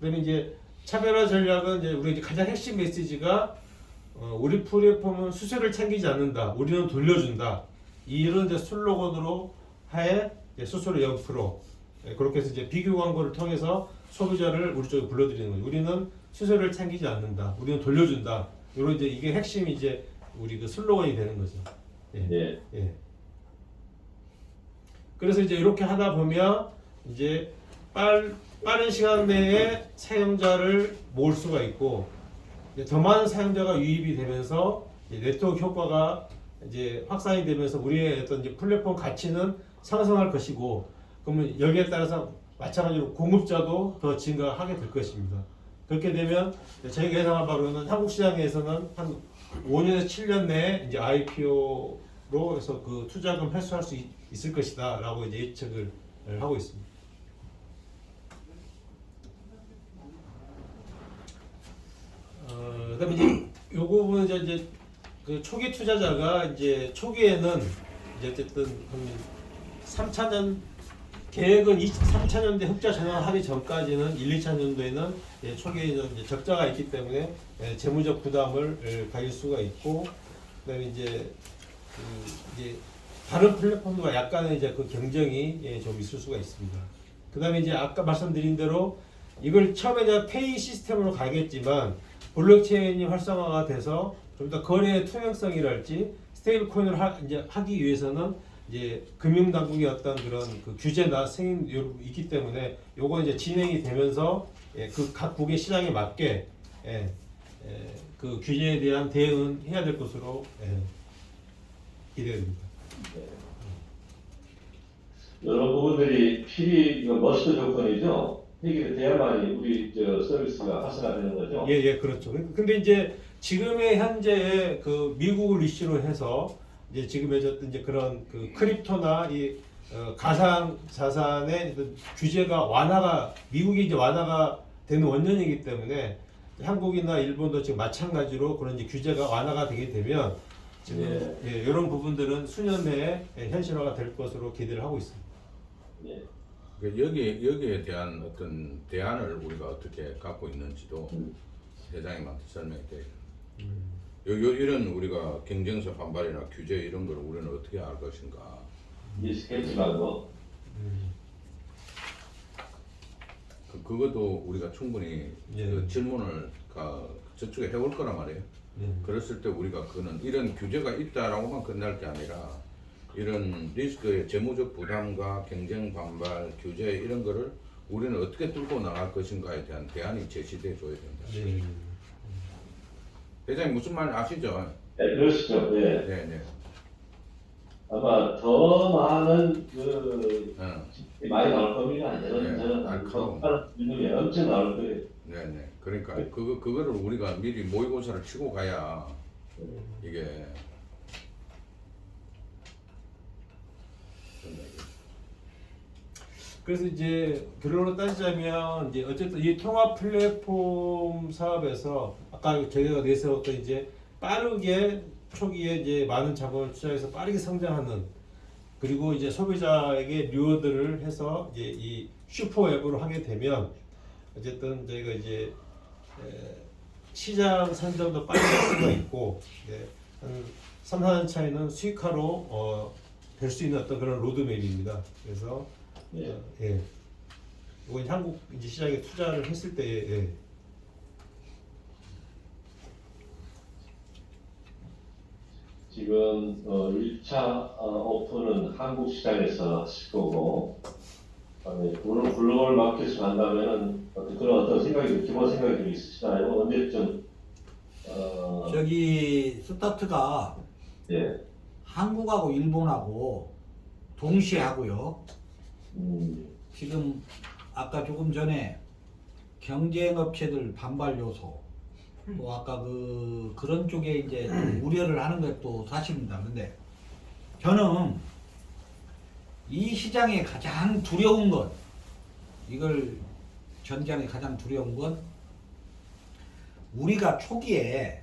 그다음에 이제 차별화 전략은 이제 우리 가장 핵심 메시지가 우리 플랫폼은 수수료를 챙기지 않는다. 우리는 돌려준다. 이런 이제 슬로건으로 하에 수수료 0%, 그렇게 해서 이제 비교 광고를 통해서 소비자를 우리 쪽에 불러들이는 거죠. 우리는 수수료를 챙기지 않는다. 우리는 돌려준다. 이런 이제 이게 핵심이 이제 우리 그 슬로건이 되는 거죠. 예. 예. 예. 그래서 이제 이렇게 하다 보면 이제 빠른 시간 내에 사용자를 모을 수가 있고 이제 더 많은 사용자가 유입이 되면서 이제 네트워크 효과가 이제 확산이 되면서 우리의 어떤 이제 플랫폼 가치는 상승할 것이고, 그러면 여기에 따라서 마찬가지로 공급자도 더 증가하게 될 것입니다. 그렇게 되면 저희가 예상한 바로는 한국 시장에서는 한 5년에서 7년 내에 이제 IPO로 해서 그 투자금 회수할 수 있을 것이다라고 이제 예측을 하고 있습니다. 그다음에 이제 요 부분은 이제 그 초기 투자자가 이제 초기에는 이제 어쨌든 3차년 계획은 3차년대 흑자 전환하기 전까지는 1, 2차년도에는 초기에 이제 적자가 있기 때문에 재무적 부담을 가질 수가 있고, 그다음에 이제 다른 플랫폼과 약간의 이제 그 경쟁이 좀 있을 수가 있습니다. 그다음에 이제 아까 말씀드린 대로 이걸 처음에 이제 페이 시스템으로 가겠지만 블록체인이 활성화가 돼서 좀 더 거래의 투명성이랄지 스테이블 코인을 이제 하기 위해서는 이제 금융당국의 어떤 그런 그 규제나 승인이 있기 때문에 요거 이제 진행이 되면서 그 각국의 시장에 맞게 그 규제에 대한 대응은 해야 될 것으로 기대됩니다. 여러 부분들이 필히 머스트 조건이죠. 해결돼야만이 우리 서비스가 활성화되는 거죠. 예, 그렇죠. 근데 이제 지금의 현재의 그 미국을 이슈로 해서 이제 지금 맺었던 이제 그런 그 크립토나 이 가상 자산의 규제가 완화가 미국이 이제 완화가 되는 원년이기 때문에 한국이나 일본도 지금 마찬가지로 그런 이제 규제가 완화가 되게 되면 지금 이런 부분들은 수년 내에 현실화가 될 것으로 기대를 하고 있습니다. 예. 여기에 대한 어떤 대안을 우리가 어떻게 갖고 있는지도 회장님한테 설명이 돼요. 이런 우리가 경쟁사 반발이나 규제 이런 걸 우리는 어떻게 알 것인가. 예측했지만 그것도 우리가 충분히 예. 그 질문을 저쪽에 해올 거란 말이에요. 그랬을 때 우리가 그는 이런 규제가 있다라고만 끝날 게 아니라 이런 리스크의 재무적 부담과 경쟁 반발, 규제 이런 거를 우리는 어떻게 뚫고 나갈 것인가에 대한 대안이 제시돼 줘야 된다. 회장님 무슨 말 아시죠? 네, 그러시죠. 예. 네. 아마 더 많은 그 어. 많이 나올 겁니다. 네, 저는 날카로운. 이놈이 엄청 나올 거예요. 네. 그러니까 그거를 우리가 미리 모의고사를 치고 가야 이게 그래서 이제 결론을 따지자면 이제 어쨌든 이 통합 플랫폼 사업에서 아까 저희가 내세웠던 이제 빠르게 초기에 이제 많은 자본을 투자해서 빠르게 성장하는, 그리고 이제 소비자에게 리워드를 해서 이제 이 슈퍼 앱으로 하게 되면 어쨌든 저희가 이제 시장 선점도 빨리 할 수가 있고 한 3, 4년 차이는 수익화로 될 수 있는 어떤 그런 로드맵입니다. 그래서 이건 한국 이제 시장에 투자를 했을 때에 지금 1차 오픈은 한국 시장에서 하실 거고, 오늘 글로벌 마켓을 간다면은 어떤 생각이, 기본 생각이 좀 있으시나요? 언제쯤 저기 스타트가 한국하고 일본하고 동시에 하고요. 지금 아까 조금 전에 경쟁업체들 반발 요소, 또 아까 그런 쪽에 이제 우려를 하는 것도 사실입니다. 근데 저는 이 시장에 가장 두려운 것, 이걸 전장에 가장 두려운 건 우리가 초기에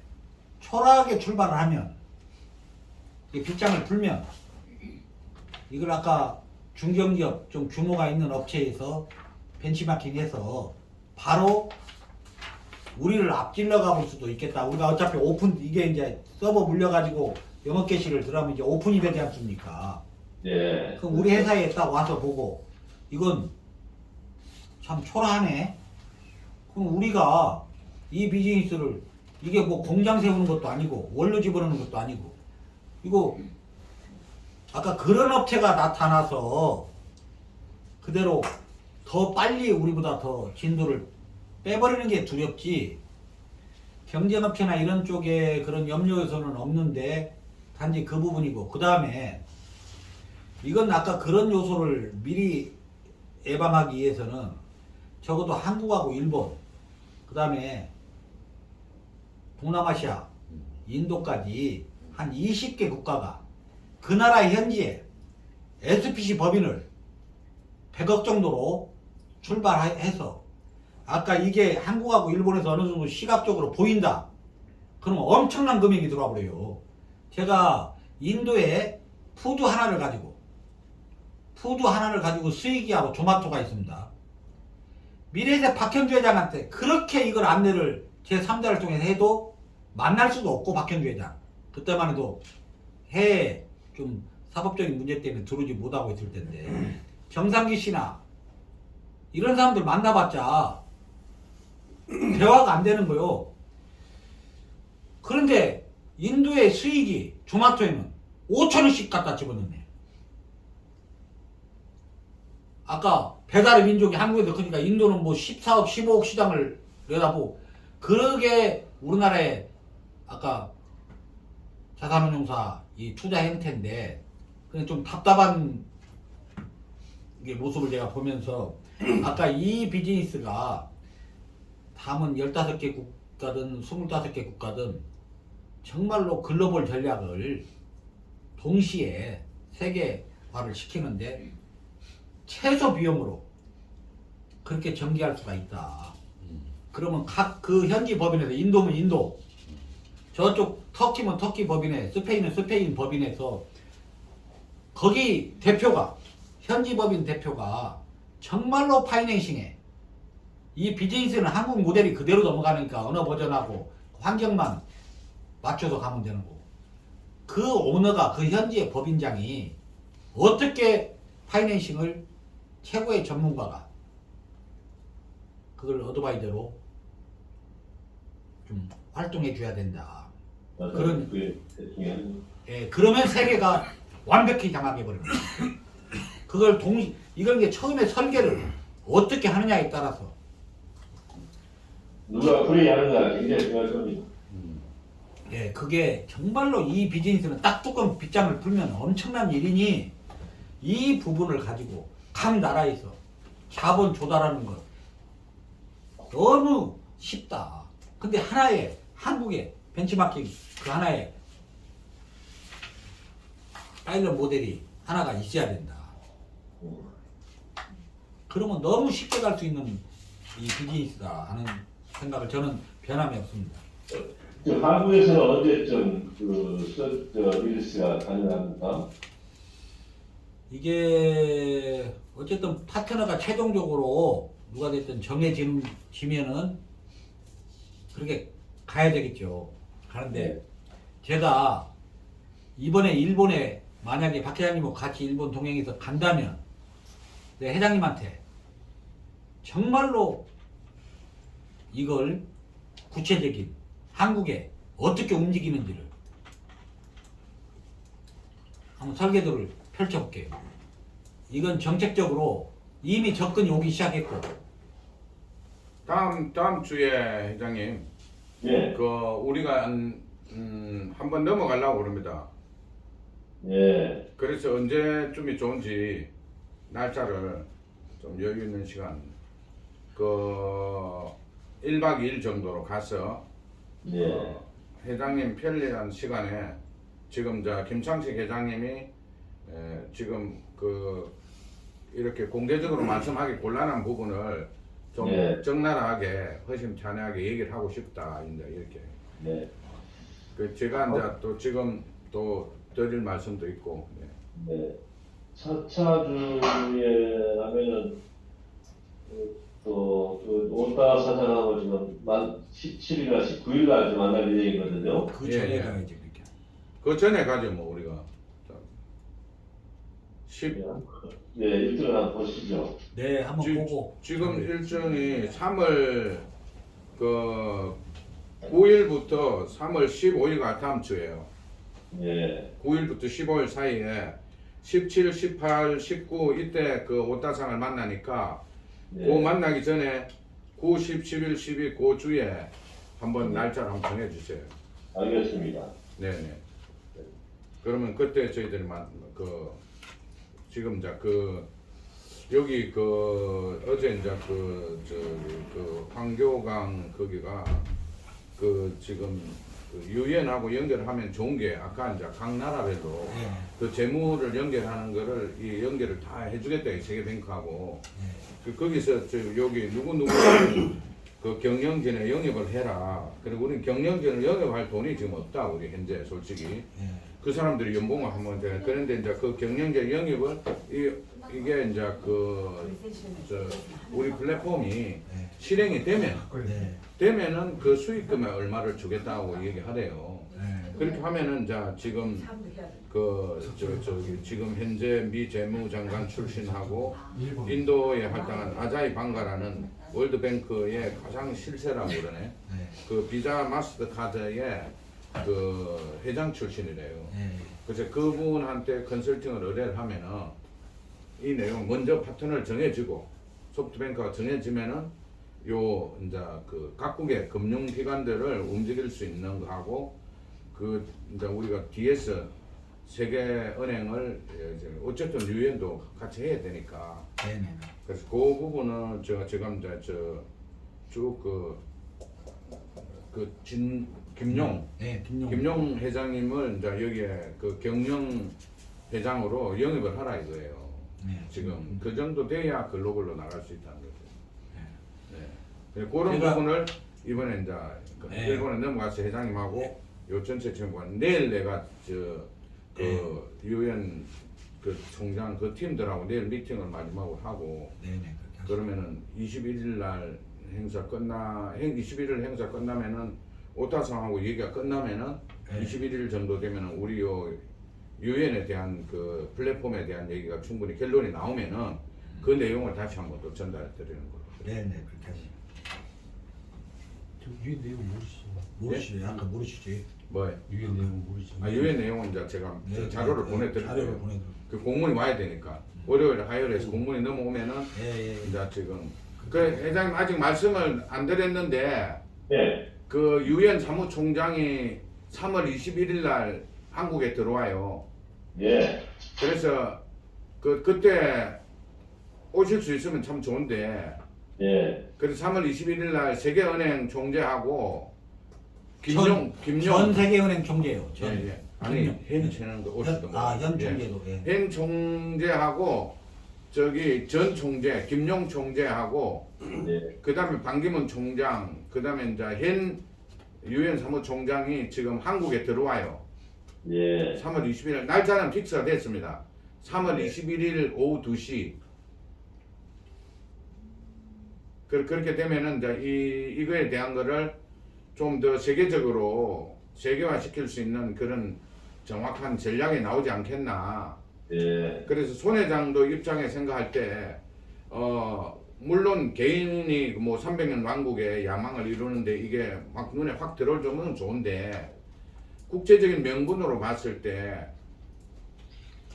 초라하게 출발을 하면, 빗장을 풀면, 이걸 아까 중견기업 좀 규모가 있는 업체에서 벤치마킹해서 바로 우리를 앞질러 가볼 수도 있겠다. 우리가 어차피 오픈, 이게 이제 서버 물려가지고 영업 게시를 들어가면 이제 오픈이 되지 않습니까? 예. 그럼 우리 회사에 딱 와서 보고 이건 참 초라하네. 그럼 우리가 이 비즈니스를 이게 뭐 공장 세우는 것도 아니고 원료 집어넣는 것도 아니고 이거 아까 그런 업체가 나타나서 그대로 더 빨리 우리보다 더 진도를 빼버리는 게 두렵지 경쟁업체나 이런 쪽에 그런 염려 요소는 없는데 단지 그 부분이고 그 다음에 이건 아까 그런 요소를 미리 예방하기 위해서는 적어도 한국하고 일본 그 다음에 동남아시아 인도까지 한 20개 국가가 그 나라 현지에 SPC 법인을 100억 정도로 출발해서 아까 이게 한국하고 일본에서 어느 정도 시각적으로 보인다. 그러면 엄청난 금액이 들어와 버려요. 제가 인도에 푸드 하나를 가지고 스위기하고 조마토가 있습니다. 미래세 박현주 회장한테 그렇게 이걸 안내를 제 3자를 통해서 해도 만날 수도 없고 박현주 회장 그때만 해도 해외 좀 사법적인 문제 때문에 들어오지 못하고 있을 텐데 정상기 씨나 이런 사람들 만나봤자 대화가 안 되는 거요. 그런데 인도의 수익이 조마토에는 5천원씩 갖다 집어넣네. 아까 배달의 민족이 한국에서 그러니까 인도는 뭐 14억 15억 시장을 내다보고 그러게 우리나라에 아까 자산운용사 이 투자 행태인데 그냥 좀 답답한 게 모습을 제가 보면서 아까 이 비즈니스가 다음은 15개 국가든 25개 국가든 정말로 글로벌 전략을 동시에 세계화를 시키는데 최소 비용으로 그렇게 전개할 수가 있다. 그러면 각 그 현지 법인에서 인도면 인도 저쪽 터키면 터키 법인에 스페인은 스페인 법인에서 거기 대표가 현지 법인 대표가 정말로 파이낸싱에 이 비즈니스는 한국 모델이 그대로 넘어가니까 언어 버전하고 환경만 맞춰서 가면 되는 거고 그 오너가 그 현지의 법인장이 어떻게 파이낸싱을 최고의 전문가가 그걸 어드바이저로 좀 활동해 줘야 된다. 그런 예, 그러면 세계가 완벽히 장악해 버립니다. 그걸 이걸 게 처음에 설계를 어떻게 하느냐에 따라서 누가 플레이하느냐 굉장히 중요할 겁니다. 예, 그게 정말로 이 비즈니스는 딱 조금 빗장을 풀면 엄청난 일이니 이 부분을 가지고 각 나라에서 자본 조달하는 것 너무 쉽다. 근데 하나의 한국의 벤치마킹 그 하나의 파일럿 모델이 하나가 있어야 된다. 그러면 너무 쉽게 갈 수 있는 이 비즈니스다 하는 생각을 저는 변함이 없습니다. 한국에서는 언제쯤 리리스가 가능합니까? 이게 어쨌든 파트너가 최종적으로 누가 됐든 정해지면은 그렇게 가야 되겠죠. 가는데 제가 이번에 일본에 만약에 박 회장님하고 같이 일본 동행해서 간다면 내 회장님한테 정말로 이걸 구체적인 한국에 어떻게 움직이는지를 한번 설계도를 펼쳐볼게요. 이건 정책적으로 이미 접근이 오기 시작했고 다음 주에 회장님 예. 그 우리가 한번 넘어가려고 그럽니다. 예. 그래서 언제쯤이 좋은지 날짜를 좀 여유 있는 시간 그 1박 2일 정도로 가서 예. 회장님 편리한 시간에 지금 저 김창식 회장님이 지금 그 이렇게 공개적으로 말씀하기 곤란한 부분을 좀 예. 적나라하게 허심탄회하게 얘기를 하고 싶다 이제 이렇게. 네. 그 제가 이제 또 지금 또 드릴 말씀도 있고. 네. 네. 차주에 하면은 그 온다 사장하고 지금 17일이나 19일 날 만날 예정이거든요. 그 예, 전에 예. 가야지 그렇게. 그 전에 가죠 뭐 우리가 10 네, 일정을 한번 보시죠. 네, 한번 지- 보고. 지금 일정이 3월 그 9일부터 3월 15일가 다음 주예요. 예, 9일부터 15일 사이에 17, 18, 19 이때 그 오타상을 만나니까 그 네. 만나기 전에 9, 10, 11, 12 그 주에 한번 날짜를 한번 정해주세요. 알겠습니다. 네네. 그러면 그때 저희들이 지금 이제 여기 어제 이제 황교강 거기가 지금 유엔하고 연결하면 좋은 게 아까 이제 각 나라별로 네. 그 재무를 연결하는 거를 이 연결을 다 해주겠다 이 세계뱅크하고 거기서 여기 누구 그 경영진에 영입을 해라. 그리고 우리는 경영진을 영입할 돈이 지금 없다 우리 현재 솔직히. 그 사람들이 연봉을 하면 돼. 그런데 이제 그 경영진 영입을 이게 이제 우리 플랫폼이 실행이 되면은 그 수익금에 얼마를 주겠다고 얘기하래요. 그렇게 하면은 이제 지금 지금 현재 미 재무장관 출신하고 인도에 활동한 아자이 방가라는 월드뱅크의 가장 실세라고 그러네. 그 비자 마스터카드의 그 회장 출신이래요. 그래서 그분한테 컨설팅을 의뢰를 하면은 이 내용 먼저 파트너를 정해지고 소프트뱅크가 정해지면은 요 이제 그 각국의 금융기관들을 움직일 수 있는 거하고 그 이제 우리가 뒤에서 세계은행을 어쨌든 유엔도 같이 해야 되니까 그래서 그 부분은 제가 지금 이제 김용 회장님을 이제 여기에 그 경영 회장으로 영입을 하라 이거예요. 지금 그 정도 돼야 글로벌로 나갈 수 있다는 거죠. 네. 그런 부분을 이번에 이제 일본에 넘어가서 회장님하고 요 전체 정부관 내일 내가 유엔 그 총장 그 팀들하고 내일 미팅을 마지막으로 하고 그러면은 21일 날 행사 21일 행사 끝나면은 오타상하고 얘기가 끝나면은 21일 정도 되면은 우리 요 유엔에 대한 그 플랫폼에 대한 얘기가 충분히 결론이 나오면은 그 내용을 다시 한번 또 전달해 드리는 걸로. 네네, 그렇게 하시. 유엔 내용 모르시죠? 모르시죠? 아까 모르시지. 뭐예요? 유엔 내용 모르시죠? 유엔 내용은 이제 제가 자료를 자료를 보내드릴게요. 보내드릴게요. 그 공문이 와야 되니까 월요일 화요일에서 공문이 넘어오면은 이제 지금 그 회장님 아직 말씀을 안 드렸는데 네, 그 유엔 사무총장이 3월 21일 날 한국에 들어와요. 예, 그래서 그때 오실 수 있으면 참 좋은데 예, 그래서 3월 21일 날 세계은행 총재하고 전 세계은행 총재요. 아니 현 총재도 오시던 현 총재도. 현 총재하고 전 총재 김용 총재하고 예, 그다음에 반기문 총장 그다음에 이제 현 유엔 사무총장이 지금 한국에 들어와요. 예, 3월 21일 날짜는 픽스가 됐습니다. 3월 21일 오후 2시. 그렇게 되면은 이제 이거에 대한 거를 좀 더 세계적으로 세계화 시킬 수 있는 그런 정확한 전략이 나오지 않겠나. 예, 그래서 손 회장도 입장에 생각할 때 물론 개인이 뭐 300년 왕국의 야망을 이루는데 이게 막 눈에 확 들어올 정도는 좋은데 국제적인 명분으로 봤을 때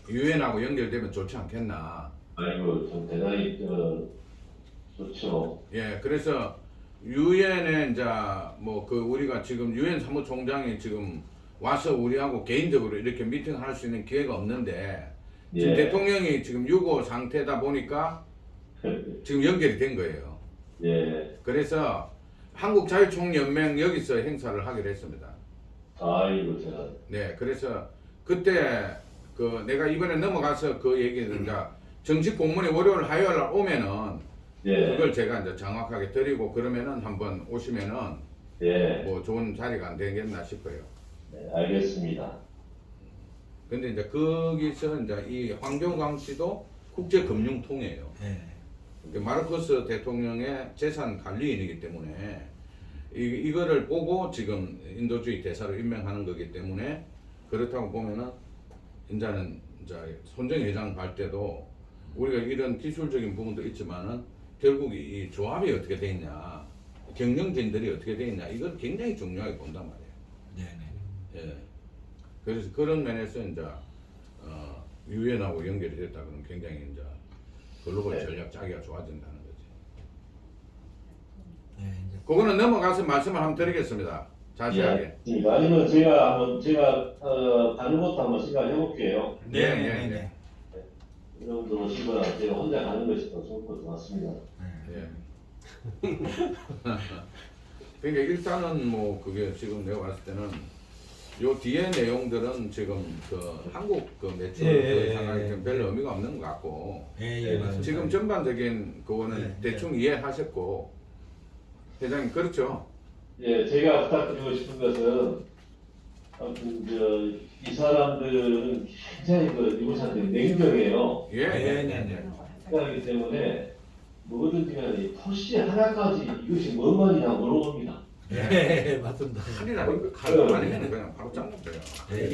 유엔하고 연결되면 좋지 않겠나. 아이고, 좀 대단히 좋죠. 예, 그래서 유엔에 이제 뭐 우리가 지금 유엔 사무총장이 지금 와서 우리하고 개인적으로 이렇게 미팅할 수 있는 기회가 없는데 지금 예. 대통령이 지금 유고 상태다 보니까 지금 연결이 된 거예요. 예, 그래서 한국자유총연맹 여기서 행사를 하기로 했습니다. 아이고, 제가, 네, 그래서 그때 내가 이번에 넘어가서 그 얘기는 이제 정식 공문이 월요일 화요일 날 오면은 예, 그걸 제가 이제 정확하게 드리고 그러면은 한번 오시면은 예, 뭐 좋은 자리가 안 되겠나 싶어요. 네, 알겠습니다. 근데 이제 거기서 이제 이 황교강 씨도 국제금융통이에요. 마르코스 대통령의 재산 관리인이기 때문에 이거를 보고 지금 인도주의 대사로 임명하는 거기 때문에 그렇다고 보면은 이제는 이제 손정희 회장 할 때도 우리가 이런 기술적인 부분도 있지만은 결국 이 조합이 어떻게 돼 있냐, 경영진들이 어떻게 돼 있냐, 이걸 굉장히 중요하게 본단 말이에요. 네네. 예. 그래서 그런 면에서 이제 유엔하고 연결이 됐다 그러면 굉장히 이제 글로벌 전략 짜기가 좋아진다는 거지. 네, 이제 그거는 넘어가서 말씀을 한번 드리겠습니다. 자세하게. 예. 아니면 제가 가는 것도 한번 생각해 볼게요. 네네네. 여러분들 오시거나 제가 혼자 가는 것이 더 좋을 것 같습니다. 예. 그러니까 일단은 뭐 그게 지금 내가 봤을 때는 요 뒤에 내용들은 지금 그 한국 그 매출 그 상황이 좀 별 의미가 없는 것 같고 예, 맞습니다. 지금 전반적인 그거는 네, 대충 이해하셨고 회장님 그렇죠? 예, 제가 부탁드리고 싶은 것은 아무튼 이 사람들은 굉장히 그 유부사들이 냉정해요. 예. 네네네. 그렇기 때문에 뭐든지 간에 토시 하나까지 이것이 뭔 말이냐 물어봅니다. 네, 맞습니다. 칼이라는 칼 아니면 그냥 바로 잘라줘요. 네,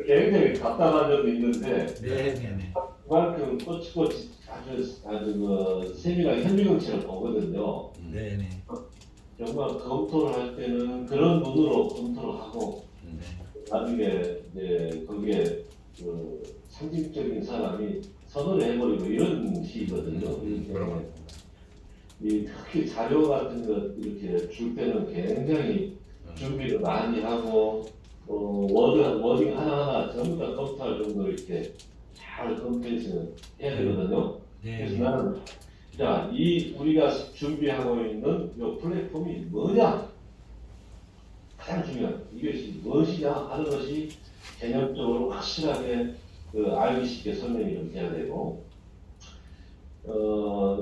굉장히 답답한 점도 있는데 네네네. 그만큼 꼬치꼬치 아주 그 세밀한 현미경치를 보거든요. 네네. 정말 검토를 할 때는 그런 눈으로 검토를 하고 나중에 이제 거기에 그 상징적인 사람이 선언을 해버리고 이런 시거든요. 그러면 이 특히 자료 같은 것 이렇게 줄 때는 굉장히 준비를 많이 하고 워딩 하나하나 전부 다 검토할 정도로 이렇게 잘 검토해서 해야 되거든요. 그래서 네. 나는 자, 우리가 준비하고 있는 이 플랫폼이 뭐냐? 가장 중요한 이것이 무엇이냐 하는 것이 개념적으로 확실하게 알기 쉽게 설명이 좀 돼야 되고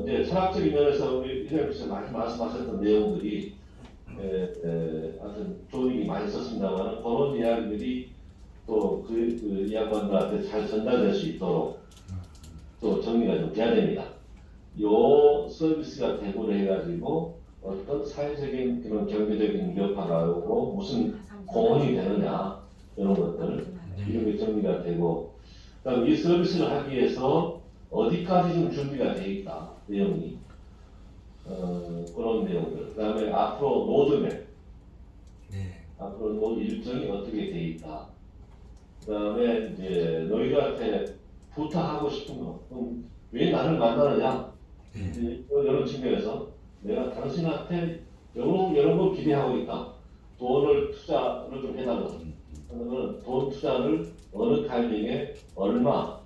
이제 철학적인 면에서 우리 이장님께서 많이 말씀하셨던 내용들이 하여튼 좋은 얘기 많이 썼습니다만 그런 이야기들이 또 그 이야관들한테 잘 전달될 수 있도록 또 정리가 좀 돼야 됩니다. 요 서비스가 대부를 해가지고 어떤 사회적인 그런 경제적인 여파가 오고 무슨 공헌이 되느냐 이런 것들 이렇게 정리가 되고 그다음 이 서비스를 하기 위해서 어디까지 좀 준비가 돼 있다 내용이 그런 내용들 그다음에 앞으로 로드맵 앞으로 일정이 어떻게 돼 있다 그다음에 이제 너희들한테 부탁하고 싶은 거 그럼 왜 나를 만나느냐 이런 측면에서 내가 당신한테 이런 거 기대하고 있다. 돈을 투자를 좀 해달라. 그러면 돈 투자를 어느 타이밍에 얼마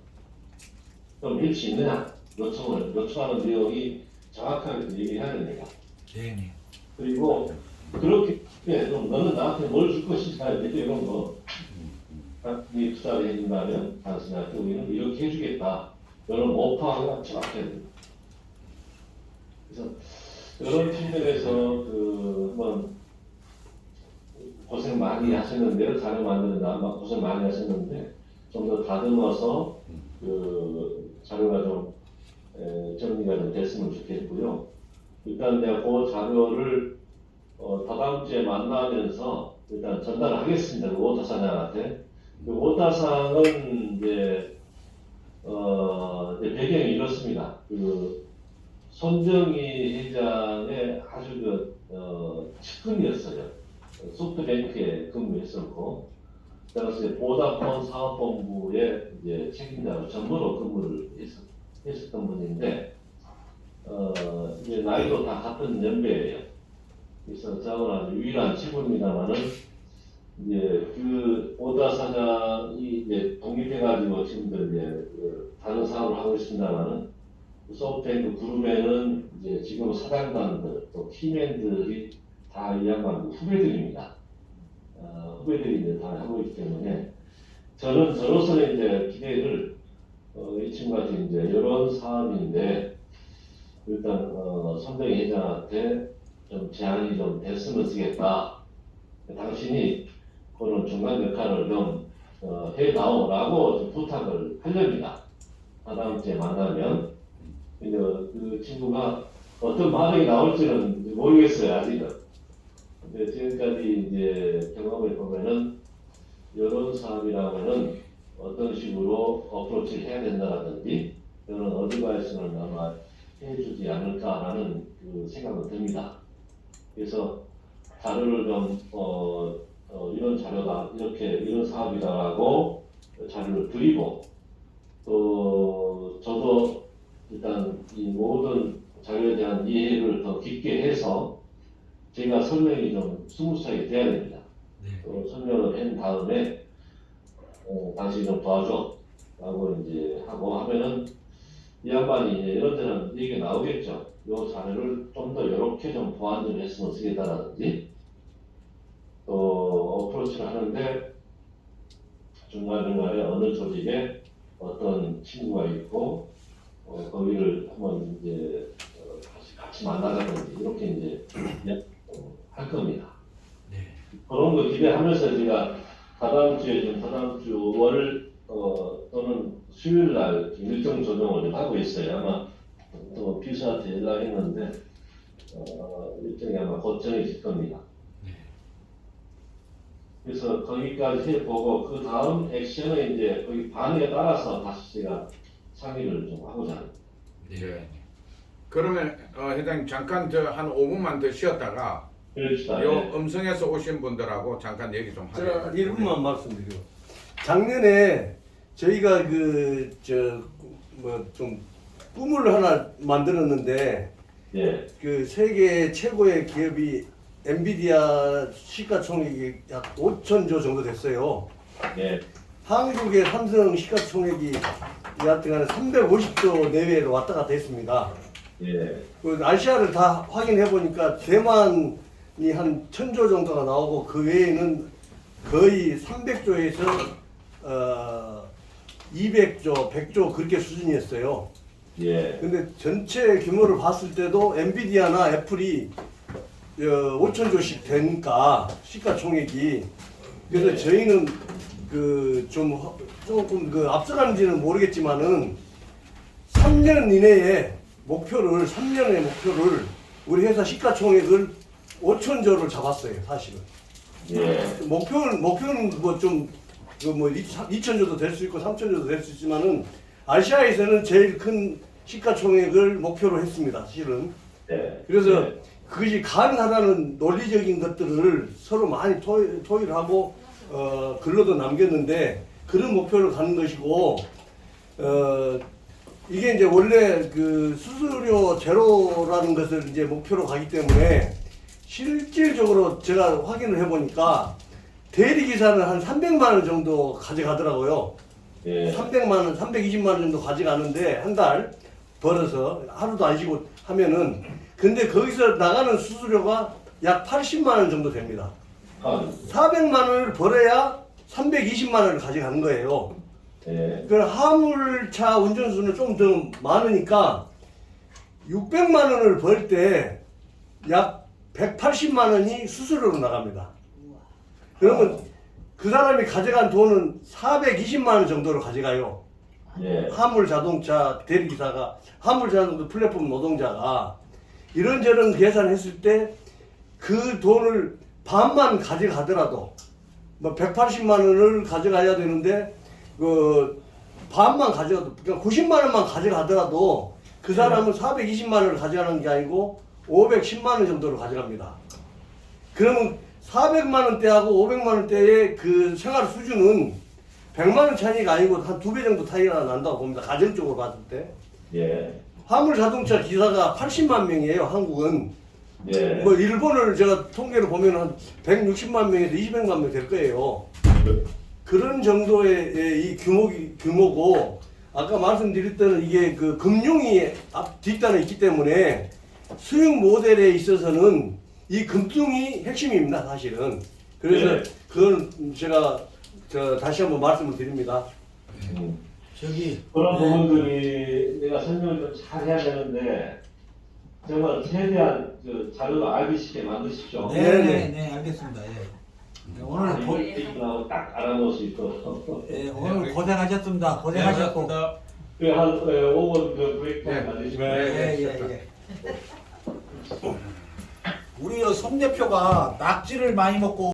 좀 할 수 있느냐 요청하는 내용이 정확하게 얘기해야 됩니다. 네네. 그리고 그렇게 좀 너는 나한테 뭘 줄 것인가 이런 거 이 투자를 해준다면 당신한테 우리는 이렇게 해주겠다. 이런 오퍼가 정확해야 됩니다. 그래서 이런 측면에서 한번 고생 많이 하셨는데요. 자료 만드는 데 아마 고생 많이 하셨는데 좀 더 다듬어서 자료가 좀 정리가 좀 됐으면 좋겠고요. 일단 내가 그 자료를 다다음 주에 만나면서 일단 전달하겠습니다. 그 오타사장한테. 그 오타상은 이제 배경이 이렇습니다. 손정희 회장의 아주 측근이었어요. 소프트뱅크에 근무했었고, 따라서 이제 보다폰 사업본부의 이제 책임자로 전문으로 근무를 했었던 분인데, 이제 나이도 다 같은 연배예요. 그래서 저하고는 유일한 친구입니다만은, 이제 오다 사장이 이제 독립해가지고 지금도 이제 다른 사업을 하고 있습니다만은, 소프트뱅크 그룹에는 이제 지금 사장단들 또 팀원들이 다 이 양반 후배들입니다. 후배들이 이제 다 하고 있기 때문에 저로서는 이제 기대를 이 친구한테 이제 이런 사업인데 일단 손정희 회장한테 좀 제안이 좀 됐으면 쓰겠다. 당신이 그런 중간 역할을 좀 해다오라고 좀 부탁을 하렵니다. 다다음 주에 만나면. 이제 그 친구가 어떤 반응이 나올지는 모르겠어요, 아직은. 근데 지금까지 이제 경험을 보면은 이런 사업이라면은 어떤 식으로 어프로치를 해야 된다라든지 이런 어드바이스를 아마 해주지 않을까라는 그 생각은 듭니다. 그래서 자료를 좀 이런 자료다 이렇게 이런 사업이다라고 자료를 드리고 또 저도 일단 이 모든 자료에 대한 이해를 더 깊게 해서 제가 설명이 좀 스무스하게 돼야 됩니다. 또 설명을 한 다음에 당신이 좀 도와줘 라고 이제 하고 하면은 이 양반이 이제 이런 데는 얘기가 나오겠죠. 요 자료를 좀 더 이렇게 좀 보완을 했으면 쓰겠다라든지 또 어프로치를 하는데 중간중간에 어느 조직에 어떤 친구가 있고 거기를 한번 이제 같이 만나자든지 이렇게 이제 할 겁니다. 그런 거 기대하면서 제가 다다음 주 월 또는 수요일 날 일정 조정을 좀 하고 있어요. 아마 또 비서한테 연락했는데 일정이 아마 곧정해질 겁니다. 그래서 거기까지 해보고 그 다음 액션은 이제 거기 반응에 따라서 다시 제가 상의를 좀 하고자 합니다. 예. 그러면 회장님 잠깐 저 한 5분만 더 쉬었다가 그렇습니다. 요 음성에서 오신 분들하고 잠깐 얘기 좀 제가 하죠. 1분만 말씀드리고 작년에 저희가 그 저 뭐 좀 꿈을 하나 만들었는데 예, 그 세계 최고의 기업이 엔비디아 시가총액이 약 5천조 정도 됐어요. 예, 한국의 삼성 시가총액이 여하튼간에 350조 내외로 왔다 갔다 했습니다. 예, 그 아시아를 다 확인해 보니까 대만이 한 1000조 정도가 나오고 그 외에는 거의 300조에서 200조, 100조 그렇게 수준이었어요. 예, 근데 전체 규모를 봤을 때도 엔비디아나 애플이 5천조씩 되니까 시가총액이 그래서 네. 저희는 그 조금 그 앞서가는지는 모르겠지만은 3년 이내에 3년의 목표를 우리 회사 시가총액을 5천조를 잡았어요, 사실은. 예, 목표는 뭐 좀 2천조도 될 수 있고 3천조도 될 수 있지만은 아시아에서는 제일 큰 시가총액을 목표로 했습니다, 사실은. 예. 그래서 예. 그것이 가능하다는 논리적인 것들을 서로 많이 토의를 하고 글로도 남겼는데 그런 목표를 갖는 것이고 이게 이제 원래 그 수수료 제로라는 것을 이제 목표로 가기 때문에 실질적으로 제가 확인을 해보니까 대리기사는 한 300만 원 정도 가져가더라고요. 예. 300만 원, 320만 원 정도 가져가는데 한 달 벌어서 하루도 안 쉬고 하면은 근데 거기서 나가는 수수료가 약 80만 원 정도 됩니다. 400만 원을 벌어야 320만 원을 가져가는 거예요. 예. 그 화물차 운전수는 좀 더 많으니까 600만 원을 벌 때 약 180만 원이 수수료로 나갑니다. 그러면 그 사람이 가져간 돈은 420만 원 정도로 가져가요. 예. 화물 자동차 대리기사가 화물 자동차 플랫폼 노동자가 이런저런 계산했을 때 그 돈을 반만 가져가더라도 뭐 180만 원을 가져가야 되는데 그 반만 가져가도 그러니까 90만 원만 가져가더라도 그 사람은 420만 원을 가져가는 게 아니고 510만 원 정도를 가져갑니다. 그러면 400만 원대하고 500만 원대의 그 생활 수준은 100만 원 차이가 아니고 한 2배 정도 차이가 난다고 봅니다. 가정적으로 봤을 때. 예. 화물 자동차 기사가 80만 명이에요, 한국은. 예. 뭐 일본을 제가 통계를 보면 한 160만 명에서 200만 명 될 거예요. 그런 정도의 이 규모고 아까 말씀드렸던 이게 그 금융이 뒷단에 있기 때문에 수익 모델에 있어서는 이 금융이 핵심입니다, 사실은. 그래서 네. 그건 제가 다시 한번 말씀을 드립니다. 저기 그런 부분들이 내가 설명을 좀 잘 해야 되는데 정말 최대한 그 자료를 알기 쉽게 만드십시오. 네네네 알겠습니다. 예. 오늘 오늘 딱 알아놓을 수 있도록. 오늘 고생하셨습니다. 고생하셨고. 그한 5분 그 브레이크 네. 만드시면. 예. 우리 송 대표가 낙지를 많이 먹고